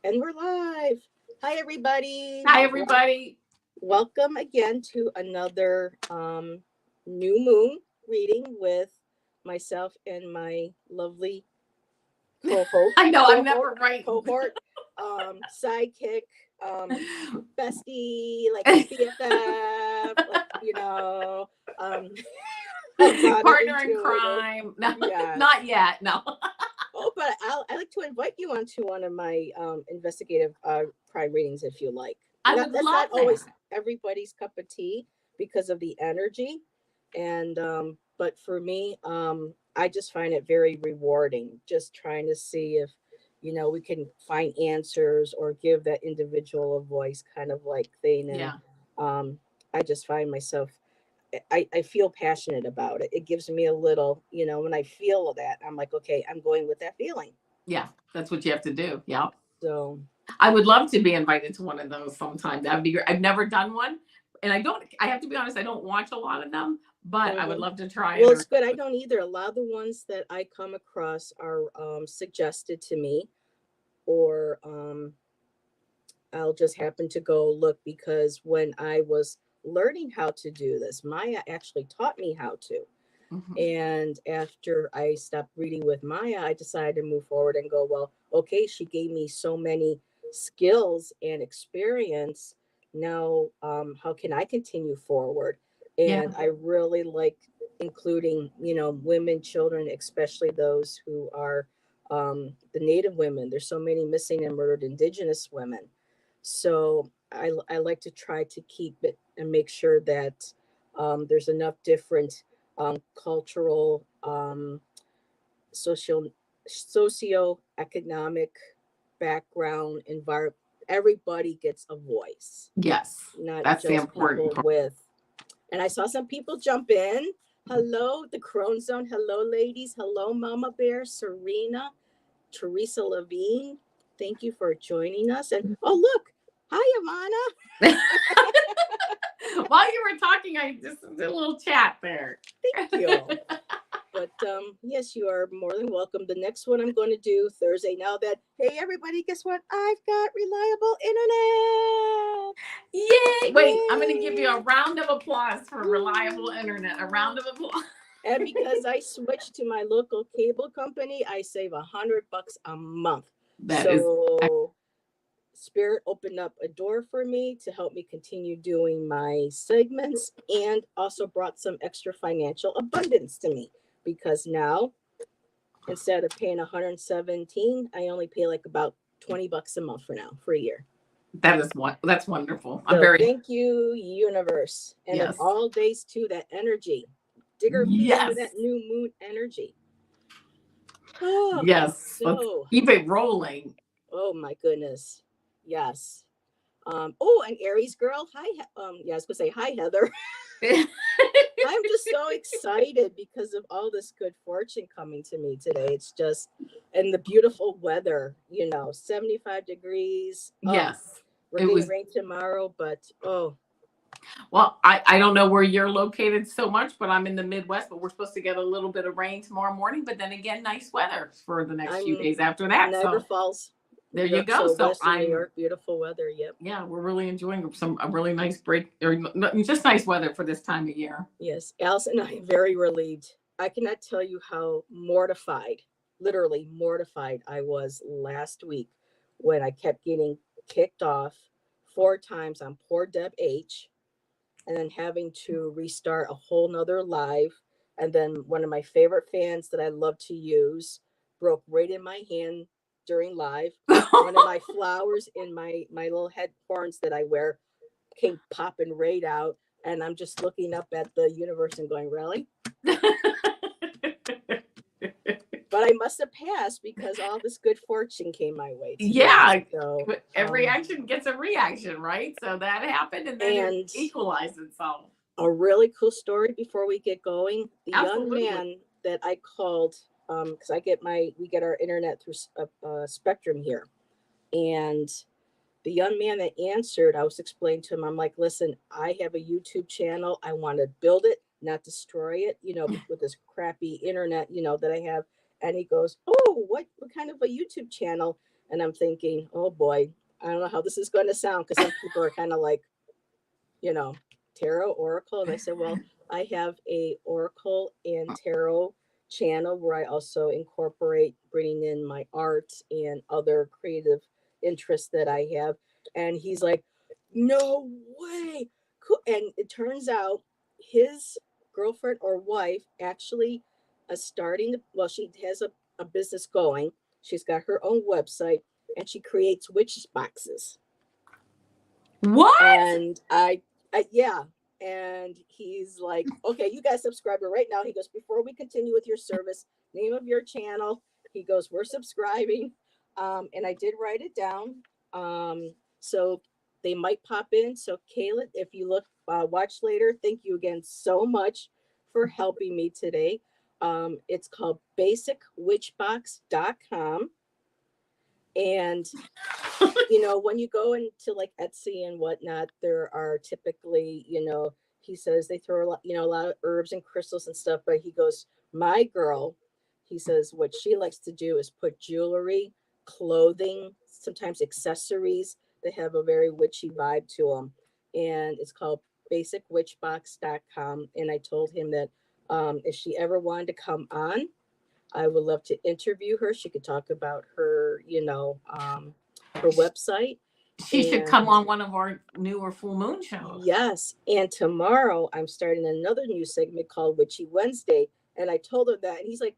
And we're live. Hi, everybody. Hi, everybody. Welcome again to another new moon reading with myself and my lovely co-host, I know I'm cohort, never right. cohort, sidekick, bestie, like a BFF, um, Avana Partner in intuitive. crime. No, Yes. not yet. No. Oh, but I like to invite you onto one of my investigative crime readings if you like. I Not would that's love not always that. everybody's cup of tea because of the energy, and but for me, I just find it very rewarding. Just trying to see if we can find answers or give that individual a voice, kind of like thing, and Yeah. I just find myself I feel passionate about it. It gives me a little, when I feel that, I'm like, okay, I'm going with that feeling. Yeah. That's what you have to do. Yeah. So, I would love to be invited to one of those sometime. That'd be great. I've never done one. And I have to be honest, I don't watch a lot of them, but I would mhm. love to try it. Well, Or it's good. I don't either. A lot of the ones that I come across are suggested to me, or I'll just happen to go look because when I was learning how to do this, Maya actually taught me how to. Mhm. And after I stopped reading with Maya, I decided to move forward and go, well, okay, she gave me so many skills and experience. Now, how can I continue forward? Yeah. And I really like including, women, children, especially those who are the Native women. There's so many missing and murdered Indigenous women. So I like to try to keep it and make sure that there's enough different cultural, social, socioeconomic background, environment. Everybody gets a voice, Yes. not That's the just important people part. with. And I saw some people jump in. Hello, the Crone Zone. Hello, ladies. Hello, Mama Bear, Serena, Teresa Levine. Thank you for joining us. And oh, look. Hi, Avana. While you were talking, I just did a little chat there. Thank you. But yes, you are more than welcome. The next one I'm going to do Thursday. Now that, hey, everybody, guess what? I've got reliable internet. Yay! Wait, I'm going to give you a Yay! round of applause for reliable internet. A Woo! round of applause. And because I switched to my local cable company, I save $100 a month. That is So Spirit opened up a door for me to help me continue doing my segments and also brought some extra financial abundance to me because now instead of paying 117, I only pay like about $20 a month for now for a year. that is what that's wonderful. I'm So very thank you, universe. And of yes. all days too, that energy. Dig our feet into Yes. that new moon energy. Oh, Yes. Let's so keep it rolling. oh my goodness. Yes. Oh, and Aries girl. Hi. Yeah, I was gonna say hi, Heather. I'm just so excited because of all this good fortune coming to me today. It's just, and the beautiful weather, 75 degrees. Oh, Yes. we're It getting was rain tomorrow, but oh, well, I don't know where you're located so much, but I'm in the Midwest, but we're supposed to get a little bit of rain tomorrow morning, but then again, nice weather for the next few I'm days after that. Niagara So Falls, there New you York. go. So So Western New I'm York, beautiful weather. Yep. yeah, we're really enjoying some a really nice break or just nice weather for this time of year. Yes. Allison and I are very relieved. I cannot tell you how mortified, literally mortified I was last week when I kept getting kicked off 4 times on poor Deb H and then having to restart a whole nother live. And then one of my favorite fans that I love to use broke right in my hand during live. One of my flowers in my little head horns that I wear came popping right out. And I'm just looking up at the universe and going, really? But I must have passed because all this good fortune came my way today. Yeah, So, every action gets a reaction, right? So that happened, and then it and equalized itself. a really cool story before we get going. The young Absolutely. man that I called, because we get our internet through Spectrum here, and the young man that answered, I was explaining to him, I'm like, listen, I have a YouTube channel. I want to build it, not destroy it, with this crappy internet, that I have. And he goes, oh, what kind of a YouTube channel? And I'm thinking, oh boy, I don't know how this is going to sound, because some people are kind of like, you know, tarot, oracle. And I said, well, I have a oracle and tarot channel where I also incorporate bringing in my art and other creative interests that I have. And he's like, no way. Cool. And it turns out his girlfriend or wife actually is starting, well, she has a business going. She's got her own website, and she creates witch boxes. What? And yeah. And he's like, okay, you guys subscribe right now. He goes, before we continue with your service, name of your channel. He goes, we're subscribing. And I did write it down. So they might pop in. So Kayla, if you watch later, thank you again so much for helping me today. It's called basicwitchbox.com. And when you go into like Etsy and whatnot, there are typically, he says they throw a lot of herbs and crystals and stuff, but he goes, my girl, he says what she likes to do is put jewelry, clothing, sometimes accessories that have a very witchy vibe to them. And it's called basicwitchbox.com. And I told him that if she ever wanted to come on, I would love to interview her. She could talk about her, her website. She should come on one of our newer full moon shows. Yes. And tomorrow I'm starting another new segment called Witchy Wednesday. And I told her that. And he's like,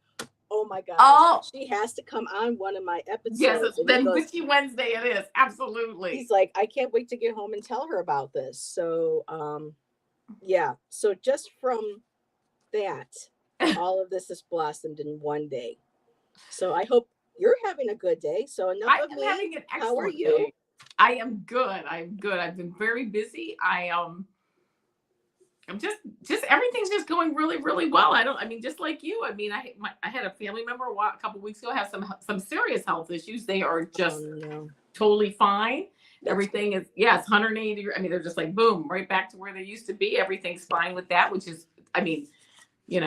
oh my gosh, she has to come on one of my episodes. Yes, then Witchy Wednesday it is. Absolutely. He's like, I can't wait to get home and tell her about this. So, yeah. So just from that, all of this has blossomed in one day. So I hope you're having a good day. So enough of me. Having an excellent How are you? Day. I am good. I'm good. I've been very busy. I'm just everything's just going really, really well. Just like you. I had a family member a couple of weeks ago have some serious health issues. They are just totally fine. Everything is, it's 180. They're just like, boom, right back to where they used to be. Everything's fine with that, which is,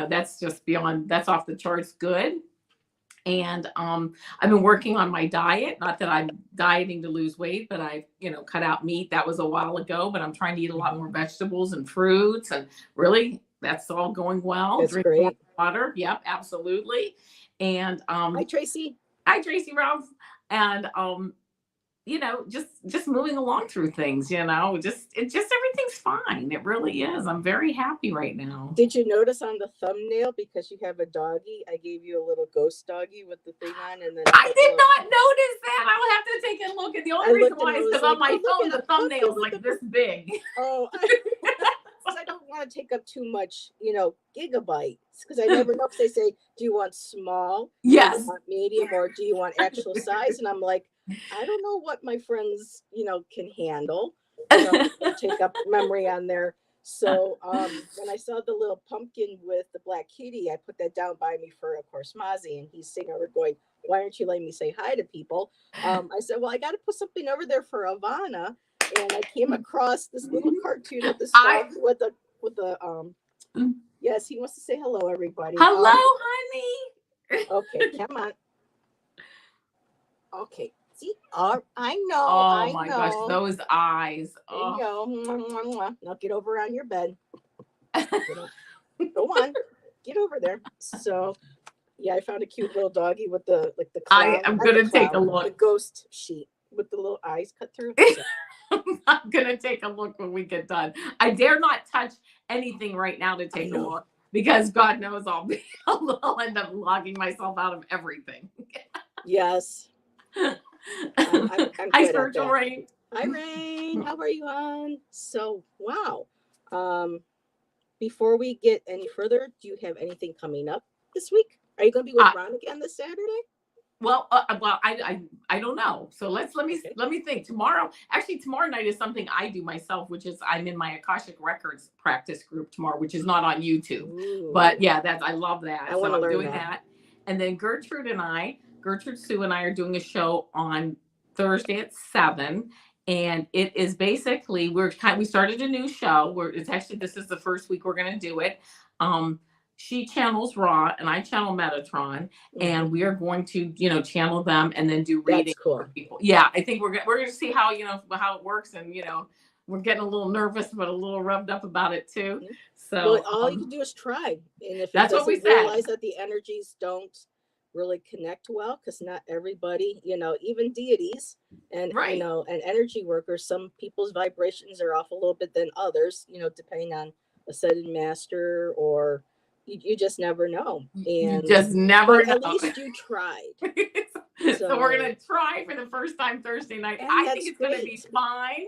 that's just that's off the charts good. And I've been working on my diet. Not that I'm dieting to lose weight, but I, cut out meat. That was a while ago, but I'm trying to eat a lot more vegetables and fruits. And really, that's all going well. That's Drink great. more water. Yep, absolutely. And hi, Tracy. Hi, Tracy Ralph. And just moving along through things, just everything's fine. It really is. I'm very happy right now. Did you notice on the thumbnail, because you have a doggy, I gave you a little ghost doggy with the thing on, and then I did not notice that. I'll have to take a look. And the only reason why is because on my phone the thumbnail is like this big. Oh, I don't want to take up too much, gigabytes, because I never know if they say, do you want small? Yes. Do you want medium, or do you want actual size? And I'm like, I don't know what my friends, can handle. Take up memory on there. So when I saw the little pumpkin with the black kitty, I put that down by me for, of course, Mozzie, and he's sitting over going, why aren't you letting me say hi to people? I said, well, I got to put something over there for Avana. And I came across this little cartoon of this dog with the yes, he wants to say hello, everybody. Hello, honey. Okay, come on. Okay. See, I know. Oh my gosh, those eyes. Oh. There you go. Now get over on your bed. Go on, get over there. So, yeah, I found a cute little doggy with the clown. I'm gonna take a look. The ghost sheet with the little eyes cut through. I'm gonna take a look when we get done. I dare not touch anything right now to take a look, because God knows I'll end up logging myself out of everything. Yes. I'm Hi, Spiritual Rain. Hi, Rain. How are you on? So, wow. Before we get any further, do you have anything coming up this week? Are you going to be with Ron again this Saturday? Well, I don't know. So let me think. Tomorrow night is something I do myself, which is I'm in my Akashic Records practice group tomorrow, which is not on YouTube. Ooh. But yeah, I love that. I want to learn doing that. And then Gertrude Sue and I are doing a show on Thursday at 7. And it is basically, we started a new show where this is the first week we're going to do it. she channels Ra and I channel Metatron, and we are going to, channel them and then do readings for people. Yeah, I think we're going to see how, how it works, and we're getting a little nervous but a little rubbed up about it too. So all you can do is try, and if that's what we realize that the energies don't really connect well, because not everybody, even deities and and energy workers, some people's vibrations are off a little bit than others, depending on ascended master, or you just never know. And you just never know. At least you tried. So we're gonna try for the first time Thursday night. I think it's gonna be fine.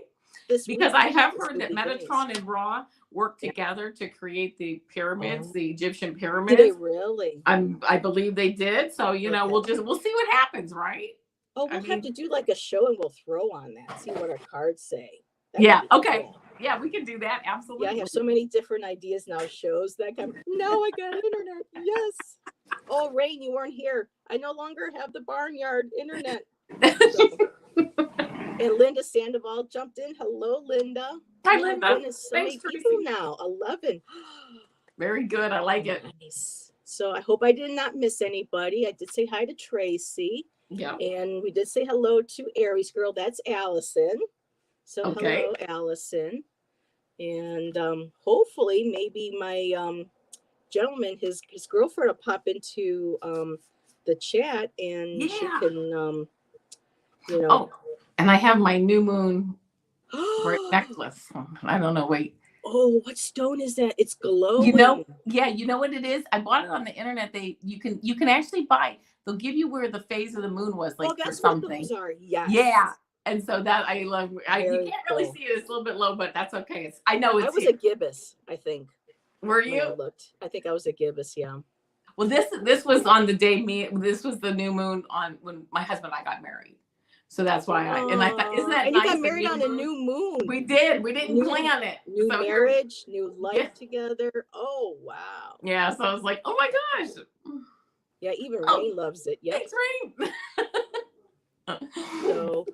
Because I have heard that Metatron and Ra work together to create the pyramids, the Egyptian pyramids. Did they really? I believe they did. So we'll see what happens, right? Oh, we'll have to do like a show, and we'll throw on that, see what our cards say. Okay. Cool. Yeah, we can do that. Absolutely. Yeah, I have so many different ideas now, shows that come. No, I got internet. Yes. Oh, Rain, you weren't here. I no longer have the barnyard internet. And Linda Sandoval jumped in. Hello, Linda. Hi, Linda. Goodness, so many people now. 11. Very good. I like it. Nice. So I hope I did not miss anybody. I did say hi to Tracy. Yeah. And we did say hello to Aries Girl. That's Allison. So hello, Allison. And hopefully maybe my gentleman, his girlfriend will pop into the chat, and she can and I have my new moon necklace. I don't know. Wait. Oh, what stone is that? It's glowing. You know what it is? I bought it on the internet. You can actually buy. They'll give you where the phase of the moon was, like for something. What those are. Yes. Yeah. And so that I love. You can't really see it. It's a little bit low, but that's okay. I know it's. I was a gibbous, I think. Were you? I think I was a gibbous. Yeah. Well, this was on the day this was the new moon on when my husband and I got married. So that's why I thought, isn't that and nice? You got married on a new moon. We did. We didn't plan it. New marriage, new life together. Oh, wow. Yeah. So I was like, oh my gosh. Yeah. Even Rain loves it. Yeah. Thanks, Rain. So.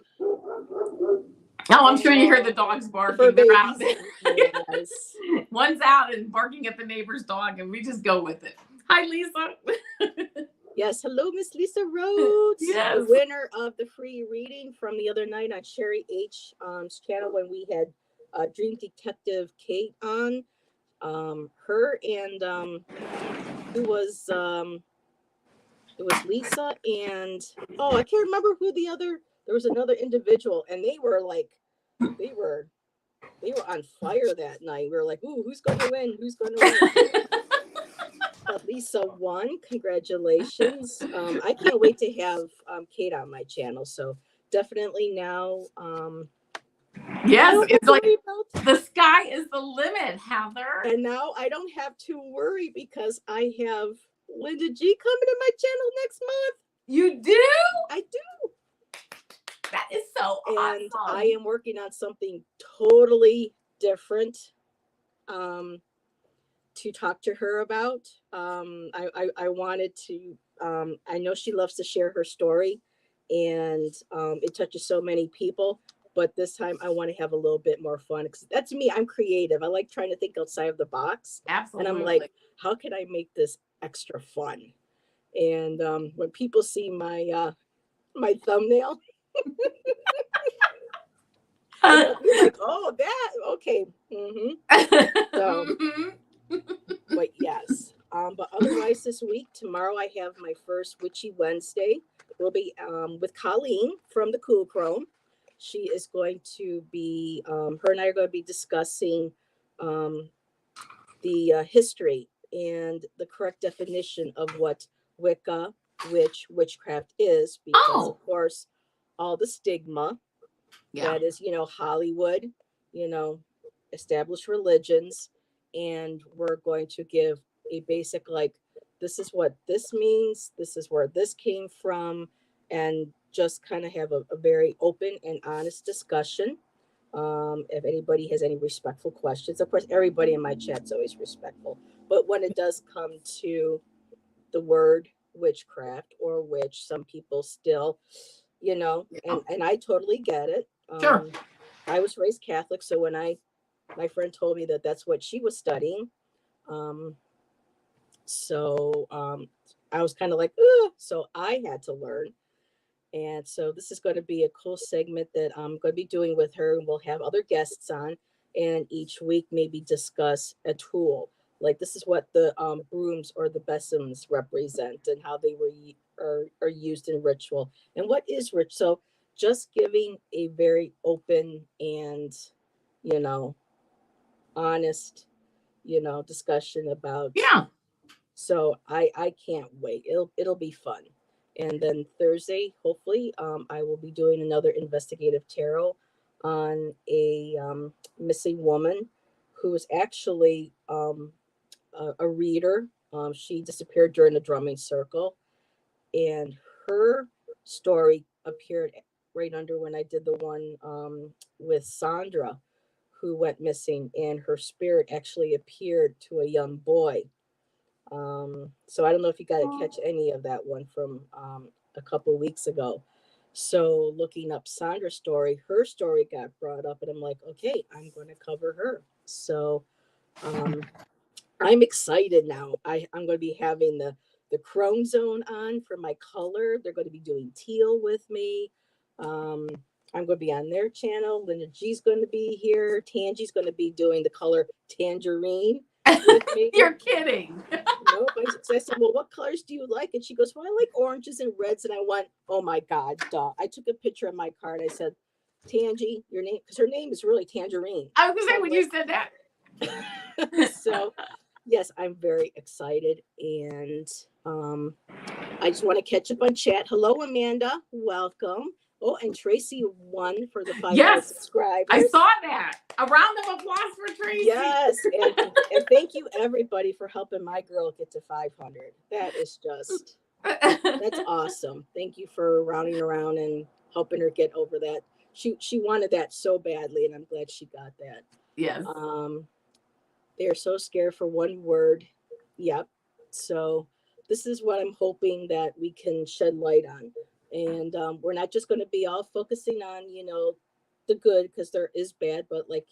Oh, I'm sure you hear the dogs barking. They're out. Yes. One's out and barking at the neighbor's dog, and we just go with it. Hi, Lisa. Yes, hello, Miss Lisa Rhodes. Yes. The winner of the free reading from the other night on Sherry H's channel when we had Dream Detective Kate on. Her and it was Lisa and I can't remember who there was another individual, and they were on fire that night. We were like, ooh, who's going to win? Who's going to win? But Lisa won. Congratulations. I can't wait to have Kate on my channel. So definitely now. Yes, it's like the sky is the limit, Heather. And now I don't have to worry because I have Linda G coming to my channel next month. You do? I do. That is so awesome. And I am working on something totally different to talk to her about. I wanted to, I know she loves to share her story, and it touches so many people, but this time I want to have a little bit more fun, because that's me. I'm creative. I like trying to think outside of the box. Absolutely. And I'm like, how can I make this extra fun? And when people see my my thumbnail, like, oh, that okay. So, but yes. But otherwise, this week, tomorrow, I have my first Witchy Wednesday. We'll be with Colleen from the Cool Chrome. She is going to be, her and I are going to be discussing the history and the correct definition of what Wicca, witchcraft is, because of course, all the stigma that is, Hollywood, established religions, and we're going to give a basic, like, this is what this means, this is where this came from, and just kind of have a very open and honest discussion. If anybody has any respectful questions, of course, everybody in my chat's always respectful, but when it does come to the word witchcraft or witch, some people still, and I totally get it. Sure. I was raised Catholic, so when my friend told me that that's what she was studying, So I was kind of like, ugh, so I had to learn. And so this is going to be a cool segment that I'm going to be doing with her. And we'll have other guests on, and each week maybe discuss a tool. Like this is what the brooms or the besoms represent and how they are used in ritual and what is rich. So just giving a very open and, you know, honest, discussion about. Yeah. So I can't wait. It'll be fun. And then Thursday, hopefully, I will be doing another investigative tarot on a missing woman who is actually a reader. She disappeared during the drumming circle, and her story appeared right under when I did the one with Sandra, who went missing, and her spirit actually appeared to a young boy. So I don't know if you got to catch any of that one from a couple of weeks ago. So looking up Sandra's story, her story got brought up, and I'm like, okay, I'm going to cover her. So I'm excited now. I'm going to be having the Chrome Zone on for my color. They're going to be doing teal with me. I'm going to be on their channel. Linda G's going to be here. Tangie's going to be doing the color tangerine with me. You're kidding. Nope. I said, well, what colors do you like? And she goes, well, I like oranges and reds. And I went, oh my God, duh. I took a picture of my card. I said, Tangie, your name, because her name is really Tangerine. I was going to say when you said that. So, yes, I'm very excited. And I just want to catch up on chat. Hello, Amanda. Welcome. Oh, and Tracy won for the 500 subscribers. I saw that. A round of applause for Tracy. Yes. And thank you, everybody, for helping my girl get to 500. That is just, that's awesome. Thank you for rounding around and helping her get over that. She wanted that so badly, and I'm glad she got that. Yes. They are so scared for one word. Yep. So this is what I'm hoping that we can shed light on. And we're not just going to be all focusing on, the good, because there is bad, but like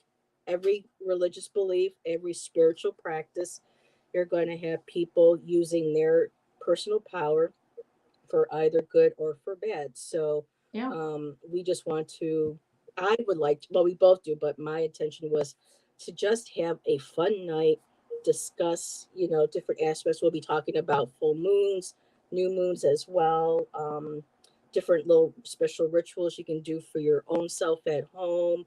every religious belief, every spiritual practice, you're going to have people using their personal power for either good or for bad. So we just want to, I would like to, well, we both do, but my intention was to just have a fun night, discuss, different aspects. We'll be talking about full moons, new moons as well, different little special rituals you can do for your own self at home,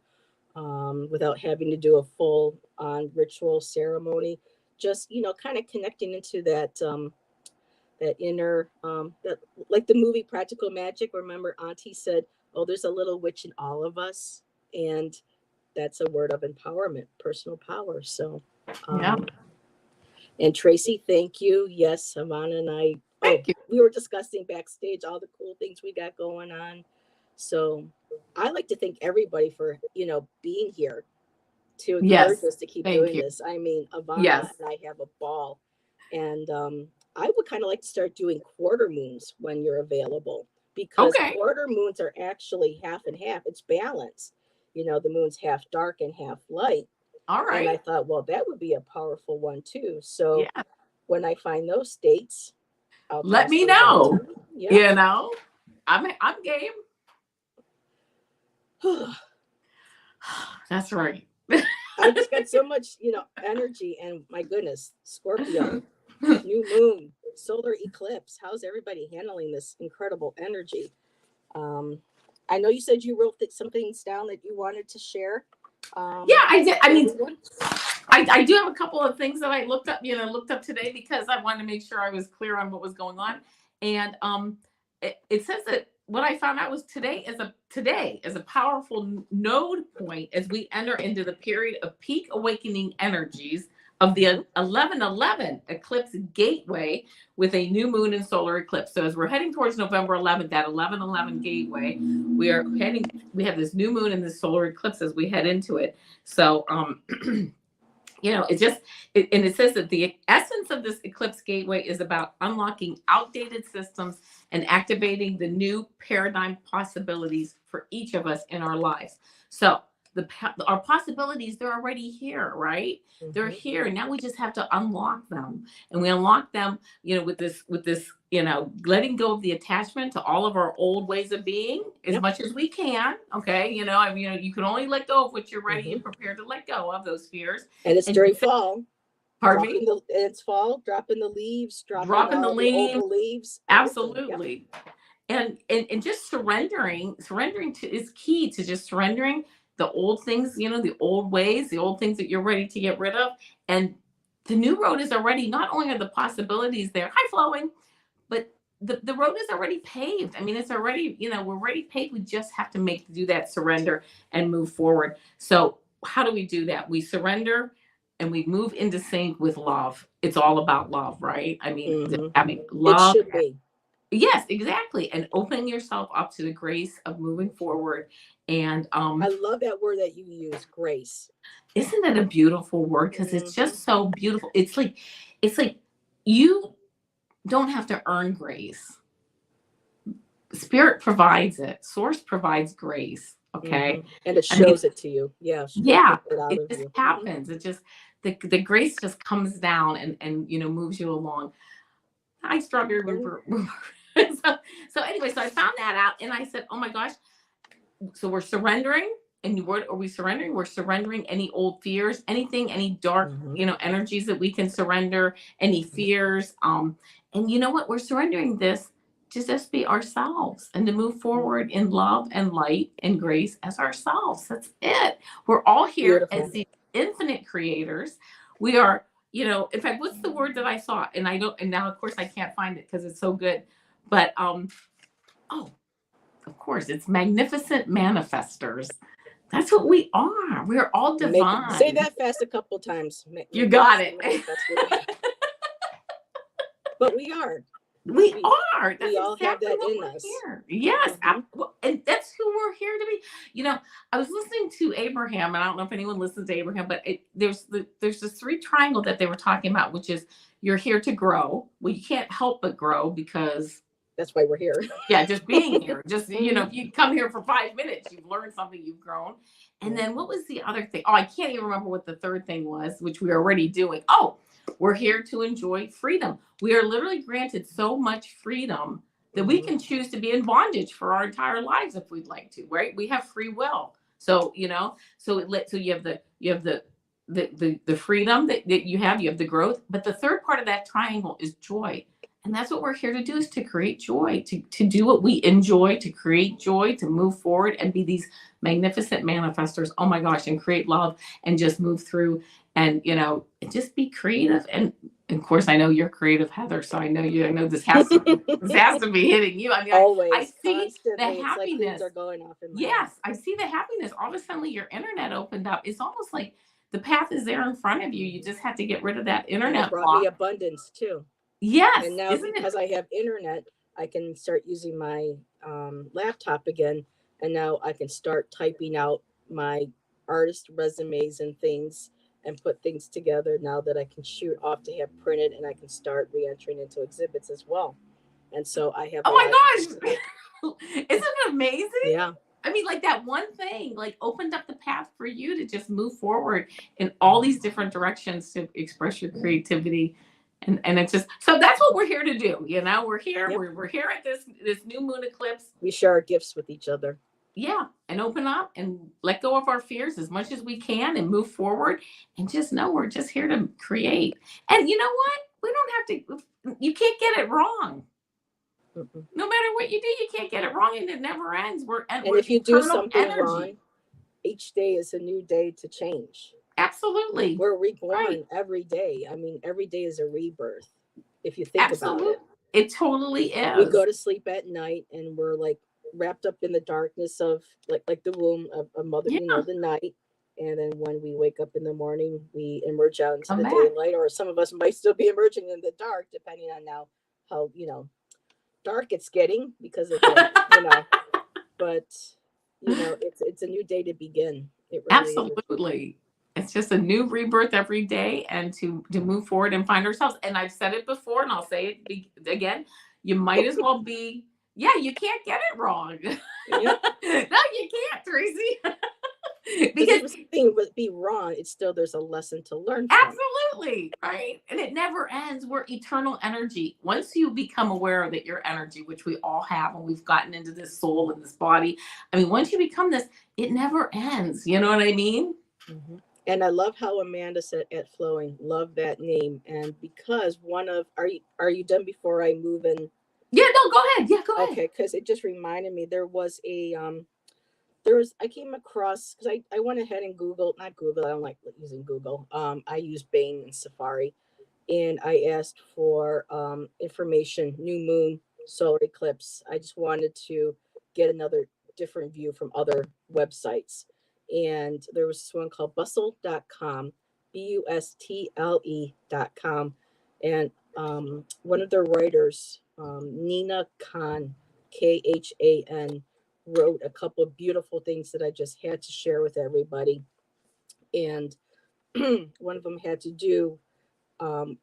without having to do a full on ritual ceremony. Just, kind of connecting into that, that inner, that like the movie Practical Magic. Remember, Auntie said, oh, there's a little witch in all of us. And that's a word of empowerment, personal power. So, and Tracy, thank you. Yes, Avana and I, we were discussing backstage all the cool things we got going on. So I like to thank everybody for, being here to encourage us to keep doing this. I mean, Avana and I have a ball. And I would kind of like to start doing quarter moons when you're available, because quarter moons are actually half and half. It's balanced. The moon's half dark and half light. All right. And I thought, well, that would be a powerful one too. So when I find those dates, let me know. I'm game. That's right. I just got so much, energy, and my goodness, Scorpio, new moon, solar eclipse. How's everybody handling this incredible energy? I know you said you wrote some things down that you wanted to share. I did. I mean, I do have a couple of things that I looked up today because I wanted to make sure I was clear on what was going on. And it says that what I found out was today is a powerful node point as we enter into the period of peak awakening energies of the 1111 eclipse gateway with a new moon and solar eclipse. So as we're heading towards November 11th, that 1111 gateway, we have this new moon and this solar eclipse as we head into it. So, it says that the essence of this eclipse gateway is about unlocking outdated systems and activating the new paradigm possibilities for each of us in our lives. So our possibilities, they're already here, right? They're Mhm. here. Now we just have to unlock them. And we unlock them, with this, letting go of the attachment to all of our old ways of being as Yep. much as we can. Okay. You can only let go of what you're ready and Mhm. prepared to let go of, those fears. And it's And during fall. pardon me? It's fall, dropping the leaves, dropping Dropping the all the leaves. older leaves, everything. Yep. Absolutely. And just surrendering to is key to just surrendering the old things, the old ways, the old things that you're ready to get rid of. And the new road is already, not only are the possibilities there, high flowing, but the road is already paved. I mean, it's already, we're already paved. We just have to do that surrender and move forward. So how do we do that? We surrender and we move into sync with love. It's all about love, right? I mean, Mhm. having It love. should be. Yes, exactly. And opening yourself up to the grace of moving forward. And I love that word that you use, grace. isn't it a beautiful word? Because it's Mhm. just so beautiful. It's like you don't have to earn grace. Spirit provides it. Source provides grace. Okay. Mhm. And it I mean, shows it to you. Yeah, it yeah, puts it out it of just you. Mhm. happens. It just the grace just comes down and moves you along. Hi, strawberry And Rupert. So anyway, so I found that out and I said, oh my gosh. So we're surrendering. And what are we surrendering? We're surrendering any old fears, anything, any dark, Mhm. energies that we can surrender, any fears. And you know what? We're surrendering this to just be ourselves and to move forward in love and light and grace as ourselves. That's it. We're all here as Beautiful. the infinite creators. We are, in fact, what's the word that I saw? And I don't, and now of course I can't find it because it's so good. But oh, of course, it's magnificent manifestors. That's what we are. We're all Say divine. that fast a couple times. You got Magnificent it. manifestors. But we are. We We are. That's we all have exactly that what in we're us. here. Yes. Mhm. And that's who we're here to be. I was listening to Abraham, and I don't know if anyone listens to Abraham, but there's this three triangle that they were talking about, which is you're here to grow. Well, you can't help but grow because That's why we're here. yeah, just being here. Just, Mhm. if you come here for 5 minutes, you've learned something, you've grown. And Yeah. then what was the other thing? Oh, I can't even remember what the third thing was, which we are already doing. Oh, we're here to enjoy freedom. We are literally granted so much freedom that we Mhm. can choose to be in bondage for our entire lives if we'd like to, right? We have free will. So, so you have the freedom that you have the growth, but the third part of that triangle is joy. And that's what we're here to do, is to create joy, to do what we enjoy, to create joy, to move forward and be these magnificent manifestors. Oh my gosh, and create love and just move through and and just be creative. And of course, I know you're creative, Heather. So I know this has to be hitting you. I mean, I Always, see the constantly. It's like things happiness. are going off in my head. Yes, I see the happiness. All of a sudden, your internet opened up. It's almost like the path is there in front of you. You Mhm. just have to get rid of that And it internet brought me block. abundance too. And Yes, now isn't it? because I have internet, I can start using my laptop again. And now I can start typing out my artist resumes and things and put things together now that I can shoot off to have printed and I can start re-entering into exhibits as well. And so I have a Oh lot of my capacity. gosh. Isn't it amazing? Yeah. I mean, like that one thing, like opened up the path for you to just move forward in all these different directions to express your creativity. And it's just, so that's what we're here to do. We're here, Yep. we're here at this new moon eclipse. We share our gifts with each other. Yeah. And open up and let go of our fears as much as we can and move forward and just know we're just here to create. And you know what? We don't have to, you can't get it wrong. Mm-mm. No matter what you do, you can't get it wrong, and it never ends. And We're if you do eternal something energy. wrong, each day is a new day to change. Absolutely. We're Right. reborn every day. I mean, every day is a rebirth if you think about Absolutely. it. It totally We is. go to sleep at night and we're like wrapped up in the darkness of like the womb of a mother, Yeah. the night. And then when we wake up in the morning, we emerge out into Come the back. daylight, or some of us might still be emerging in the dark, depending on now how dark it's getting because of the but it's a new day to begin. It really is. Absolutely. It's just a new rebirth every day, and to move forward and find ourselves. And I've said it before, and I'll say it again. You might as well be. Yeah, you can't get it wrong. Yep. No, you can't, Tracy. Because Because if something would be wrong, it's still there's a lesson to learn from. absolutely, right? And it never ends. We're eternal energy. Once you become aware that your energy, which we all have, and we've gotten into this soul and this body, I mean, once you become this, it never ends. You know what I mean? Mhm. And I love how Amanda said at Flowing, love that name. And because one of are you done before I move in? Yeah, no, go ahead. Yeah, go ahead. Okay, because it just reminded me there was I came across because I went ahead and Googled, not Google, I don't like using Google. I use Bing and Safari, and I asked for information, new moon, solar eclipse. I just wanted to get another different view from other websites. And there was this one called bustle.com, bustle.com. And one of their writers, Nina Khan, Khan, wrote a couple of beautiful things that I just had to share with everybody. And one of them had to do, um,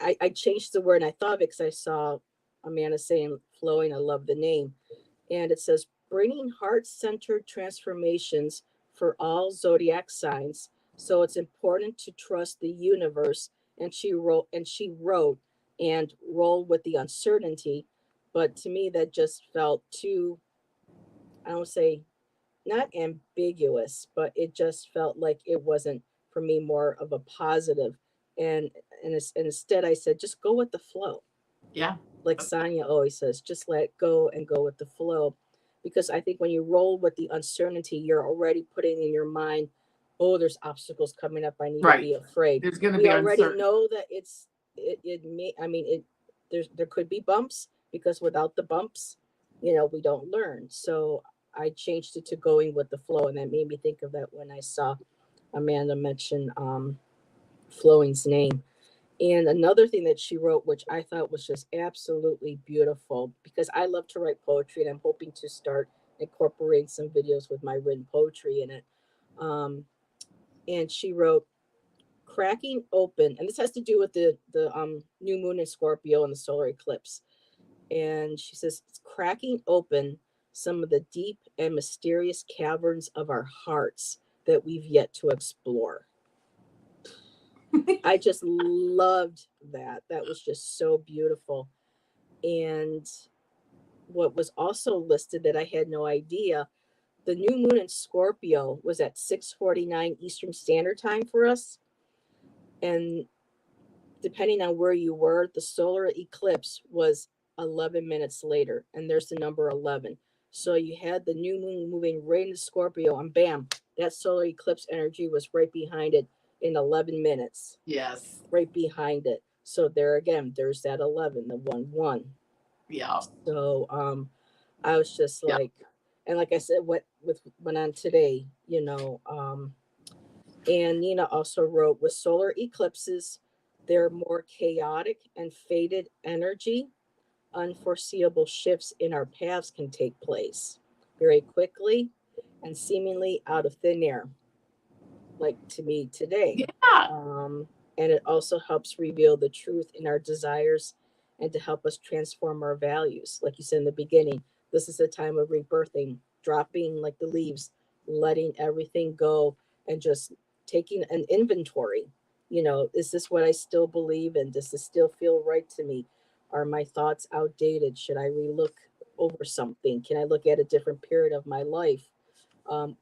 I changed the word and I thought of it because I saw Amanda saying Flowing. I love the name. And it says bringing heart centered transformations for all zodiac signs. So it's important to trust the universe. And she wrote and roll with the uncertainty. But to me, that just felt too, I don't say not ambiguous, but it just felt like it wasn't for me more of a positive. And and instead I said, just go with the flow. Yeah. Like Sonia always says, just let go and go with the flow. Because I think when you roll with the uncertainty, you're already putting in your mind, oh, there's obstacles coming up. I need to Right. be afraid. There's going to We be already uncertainty. know that it may, I mean, there could be bumps because without the bumps, we don't learn. So I changed it to going with the flow. And that made me think of that when I saw Amanda mention Flowing's name. And another thing that she wrote, which I thought was just absolutely beautiful, because I love to write poetry and I'm hoping to start incorporating some videos with my written poetry in it. Um, and she wrote, cracking open, and this has to do with the new moon in Scorpio and the solar eclipse. And she says, it's cracking open some of the deep and mysterious caverns of our hearts that we've yet to explore. I just loved that. That was just so beautiful. And what was also listed that I had no idea, the new moon in Scorpio was at 6:49 Eastern Standard Time for us. And depending on where you were, the solar eclipse was 11 minutes later. And there's the number 11. So you had the new moon moving right into Scorpio, and bam, that solar eclipse energy was right behind it in 11 minutes, Yes. right behind it. So there again, there's that 11, the 1 1. Yeah. So I was just Yeah. like, and like I said, what with went on today, and Nina also wrote, with solar eclipses, they're more chaotic and faded energy. Unforeseeable shifts in our paths can take place very quickly and seemingly out of thin air, like to me today. Yeah. Um, and it also helps reveal the truth in our desires and to help us transform our values. Like you said in the beginning, this is a time of rebirthing, dropping like the leaves, letting everything go, and just taking an inventory. Is this what I still believe in? Does this still feel right to me? Are my thoughts outdated? Should I relook over something? Can I look at a different period of my life?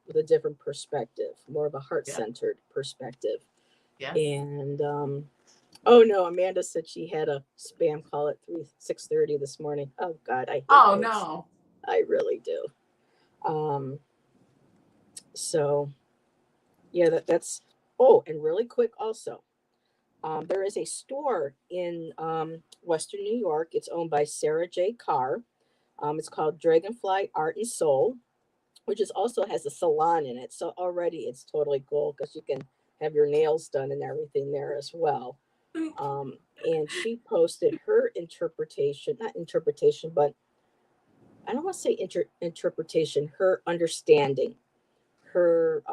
With a different perspective, more of a heart Yeah. centered perspective. Yes. And oh no, Amanda said she had a spam call at 6:30 this morning. Oh God, I hate Oh those. no. I really do. Um, so yeah, that's. Oh, and really quick also, there is a store in Western New York. It's owned by Sarah J. Carr. It's called Dragonfly Art and Soul, which is also has a salon in it. So already it's totally cool because you can have your nails done and everything there as well. And she posted her interpretation, not interpretation, but I don't want to say interpretation, her understanding, her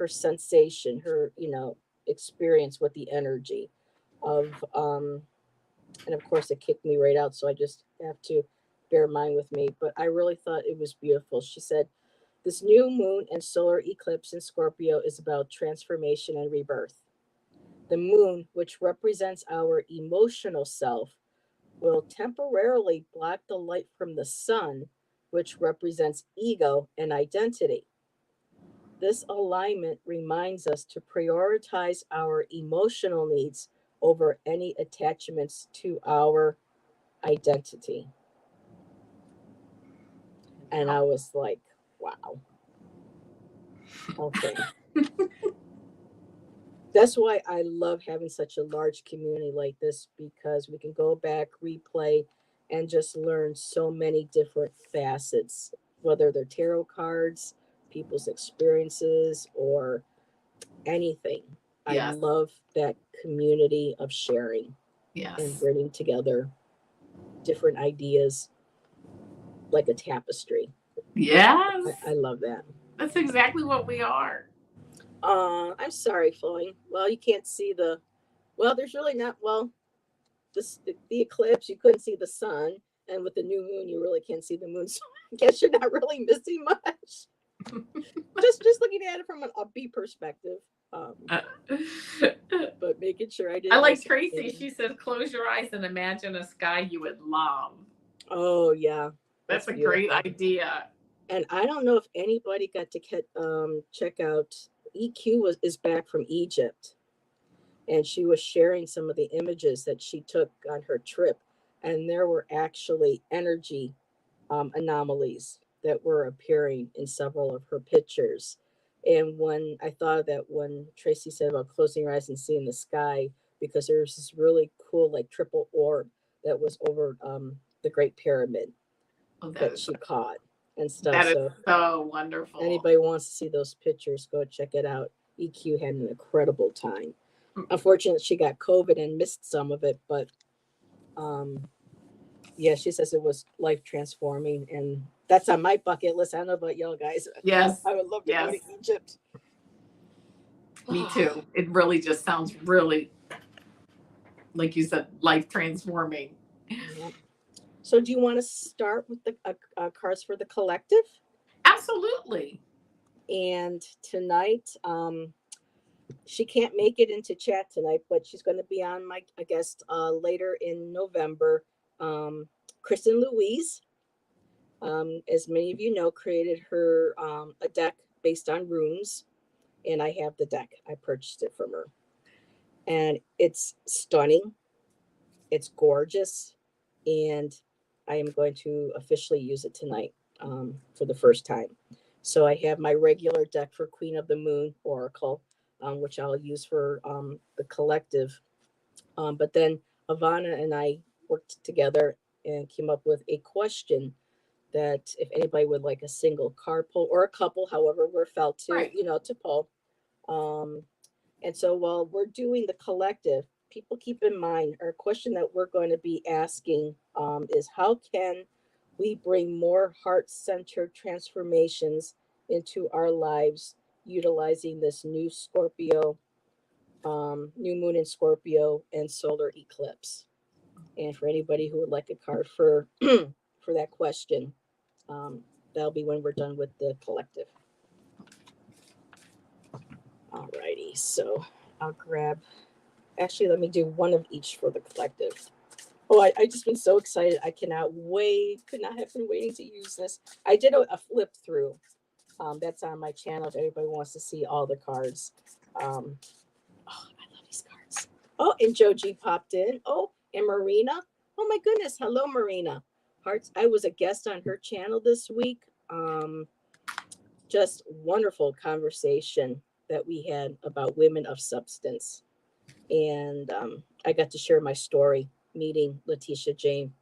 sensation, her experience with the energy of and of course it kicked me right out, so I just have to bear in mind with me. But I really thought it was beautiful. She said, This new moon and solar eclipse in Scorpio is about transformation and rebirth. The moon, which represents our emotional self, will temporarily block the light from the sun, which represents ego and identity. This alignment reminds us to prioritize our emotional needs over any attachments to our identity. And I was like, wow. Okay. That's why I love having such a large community like this, because we can go back, replay, and just learn so many different facets, whether they're tarot cards, people's experiences, or anything. I Yes. love that community of sharing Yes. and bringing together different ideas like a tapestry. Yes. I love that. That's exactly what we are. I'm sorry, Floyd. Well, you can't see there's really not, the eclipse, you couldn't see the sun. And with the new moon, you really can't see the moon. So I guess you're not really missing much. just looking at it from an upbeat perspective. But making sure I didn't. I like Tracy. She says, close your eyes and imagine a sky you would love. Oh, yeah. That's a great idea. And I don't know if anybody got to check out, EQ is back from Egypt. And she was sharing some of the images that she took on her trip. And there were actually energy anomalies that were appearing in several of her pictures. And when I thought of that, when Tracy said about closing your eyes and seeing the sky, because there's this really cool, like, triple orb that was over the Great Pyramid that she caught and stuff. That is so wonderful. Anybody wants to see those pictures, go check it out. EQ had an incredible time. Unfortunately, she got COVID and missed some of it, but yeah, she says it was life transforming, and that's on my bucket list. I don't know about y'all guys. Yes, I would love to go to Egypt. Me too. It really just sounds really, like you said, life transforming. Yeah. So, do you want to start with the cards for the collective? Absolutely. And tonight, she can't make it into chat tonight, but she's going to be on my guest later in November. Kristen Louise, as many of you know, created her a deck based on runes, and I have the deck. I purchased it from her, and it's stunning. It's gorgeous, and I am going to officially use it tonight for the first time. So I have my regular deck for Queen of the Moon Oracle, which I'll use for the collective. But then Avana and I worked together and came up with a question that if anybody would like a single card pull or a couple, however we're felt to, right, to pull. And so while we're doing the collective, people keep in mind our question that we're going to be asking is how can we bring more heart-centered transformations into our lives utilizing this new Scorpio, new moon in Scorpio and solar eclipse. And for anybody who would like a card for for that question, that'll be when we're done with the collective. Alrighty, so I'll grab, actually let me do one of each for the collective. Oh, I just been so excited. I could not have been waiting to use this. I did a flip through. That's on my channel if anybody wants to see all the cards. Oh, I love these cards. Oh, and Joji popped in. Oh, and Marina. Oh my goodness. Hello, Marina. Hearts. I was a guest on her channel this week. Just wonderful conversation that we had about women of substance. And I got to share my story meeting Letitia James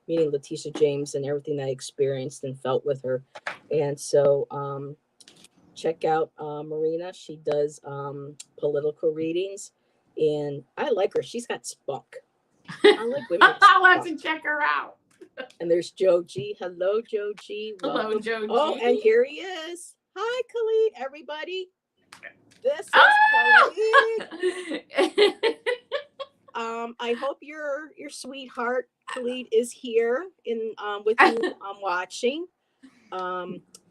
and everything I experienced and felt with her. And so check out Marina. She does political readings, and I like her. She's got spunk. I like women. I'll have to check her out. And there's Joe G. Hello, Joe G. Welcome. Hello, Joe G. Oh, and here he is. Hi, Khalid, everybody. This is Khalid. I hope your sweetheart Khalid is here in with you watching.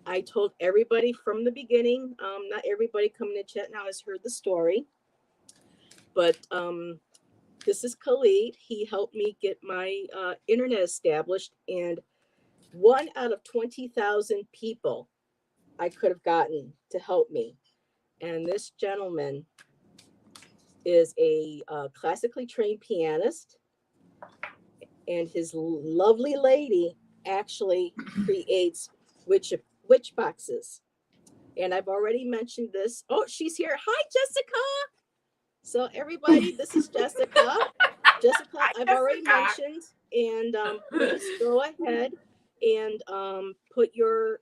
I told everybody from the beginning. Not everybody coming to chat now has heard the story, but this is Khalid. He helped me get my internet established, and 1 out of 20,000 people I could have gotten to help me. And this gentleman is a classically trained pianist, and his lovely lady actually creates witch boxes. And I've already mentioned this. Oh, she's here. Hi, Jessica. So everybody, this is Jessica. Jessica, I've already mentioned. And please go ahead and put your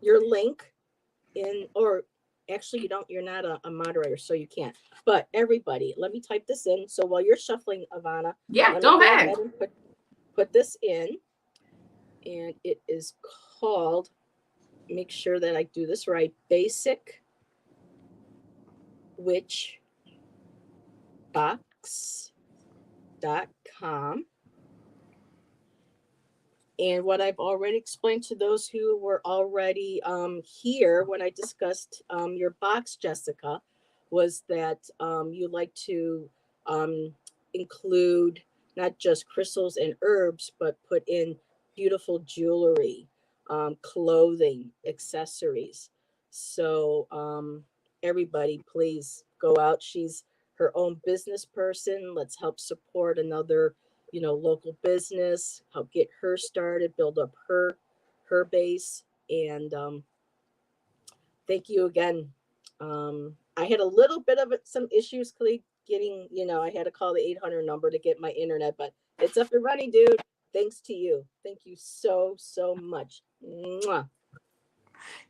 link in, or actually you're not a moderator, so you can't. But everybody, let me type this in. So while you're shuffling, Avana, go ahead and put this in. And it is called, make sure that I do this right, Basic Witch Box.com. And what I've already explained to those who were already here when I discussed your box, Jessica, was that you like to include not just crystals and herbs, but put in beautiful jewelry, clothing, accessories. So everybody, please go out. She's her own business person. Let's help support another local business, help get her started, build up her base. And thank you again. I had a little bit of some issues getting, I had to call the 800 number to get my internet, but it's up and running, dude. Thanks to you. Thank you so much. Mwah.